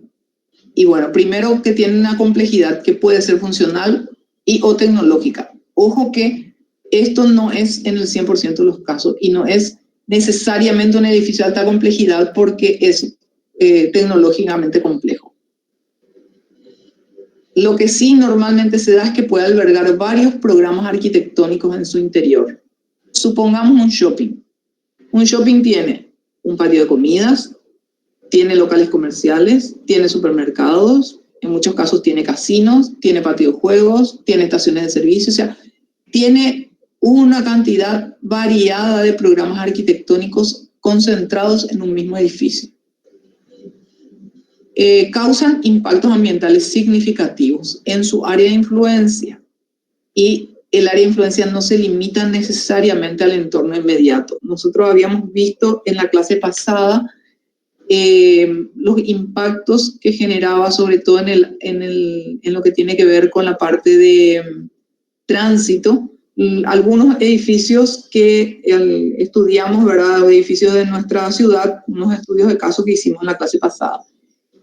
Y bueno, primero que tienen una complejidad que puede ser funcional o tecnológica. Ojo que esto no es en el 100% de los casos y no es necesariamente un edificio de alta complejidad porque es tecnológicamente complejo. Lo que sí normalmente se da es que puede albergar varios programas arquitectónicos en su interior. Supongamos un shopping. Un shopping tiene un patio de comidas, tiene locales comerciales, tiene supermercados, en muchos casos tiene casinos, tiene patio de juegos, tiene estaciones de servicio, o sea, tiene una cantidad variada de programas arquitectónicos concentrados en un mismo edificio. Causan impactos ambientales significativos en su área de influencia y el área de influencia no se limita necesariamente al entorno inmediato. Nosotros habíamos visto en la clase pasada los impactos que generaba, sobre todo en lo que tiene que ver con la parte de tránsito. Algunos edificios que estudiamos, ¿verdad? Edificios de nuestra ciudad, unos estudios de casos que hicimos en la clase pasada.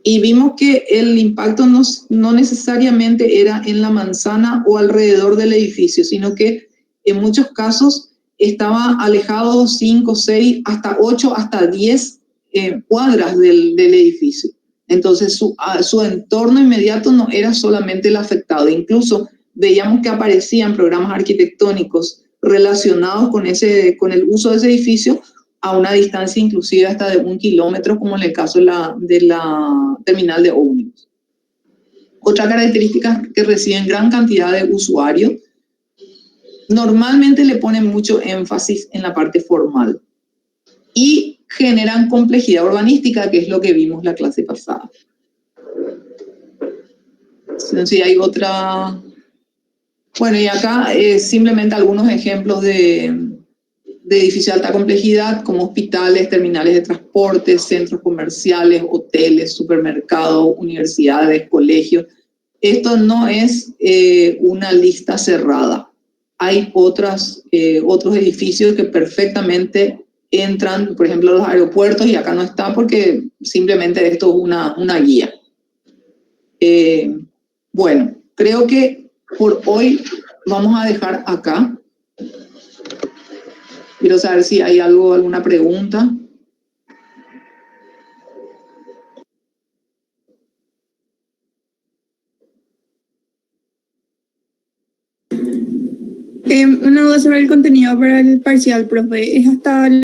Y vimos que el impacto no necesariamente era en la manzana o alrededor del edificio, sino que en muchos casos estaba alejado 5, 6, hasta 8, hasta 10 cuadras del edificio. Entonces su entorno inmediato no era solamente el afectado, incluso veíamos que aparecían programas arquitectónicos relacionados con el uso de ese edificio a una distancia inclusive hasta de 1 kilómetro, como en el caso de la terminal de ómnibus. Otra característica es que reciben gran cantidad de usuarios. Normalmente le ponen mucho énfasis en la parte formal y generan complejidad urbanística, que es lo que vimos la clase pasada. Si hay otra... Bueno, y acá simplemente algunos ejemplos de edificios de alta complejidad, como hospitales, terminales de transporte, centros comerciales, hoteles, supermercados, universidades, colegios. Esto no es una lista cerrada. Hay otros edificios que perfectamente entran, por ejemplo, a los aeropuertos, y acá no está porque simplemente esto es una guía. Bueno, creo que por hoy vamos a dejar acá. Quiero saber si hay alguna pregunta. Una duda sobre el contenido para el parcial, profe. ¿Es hasta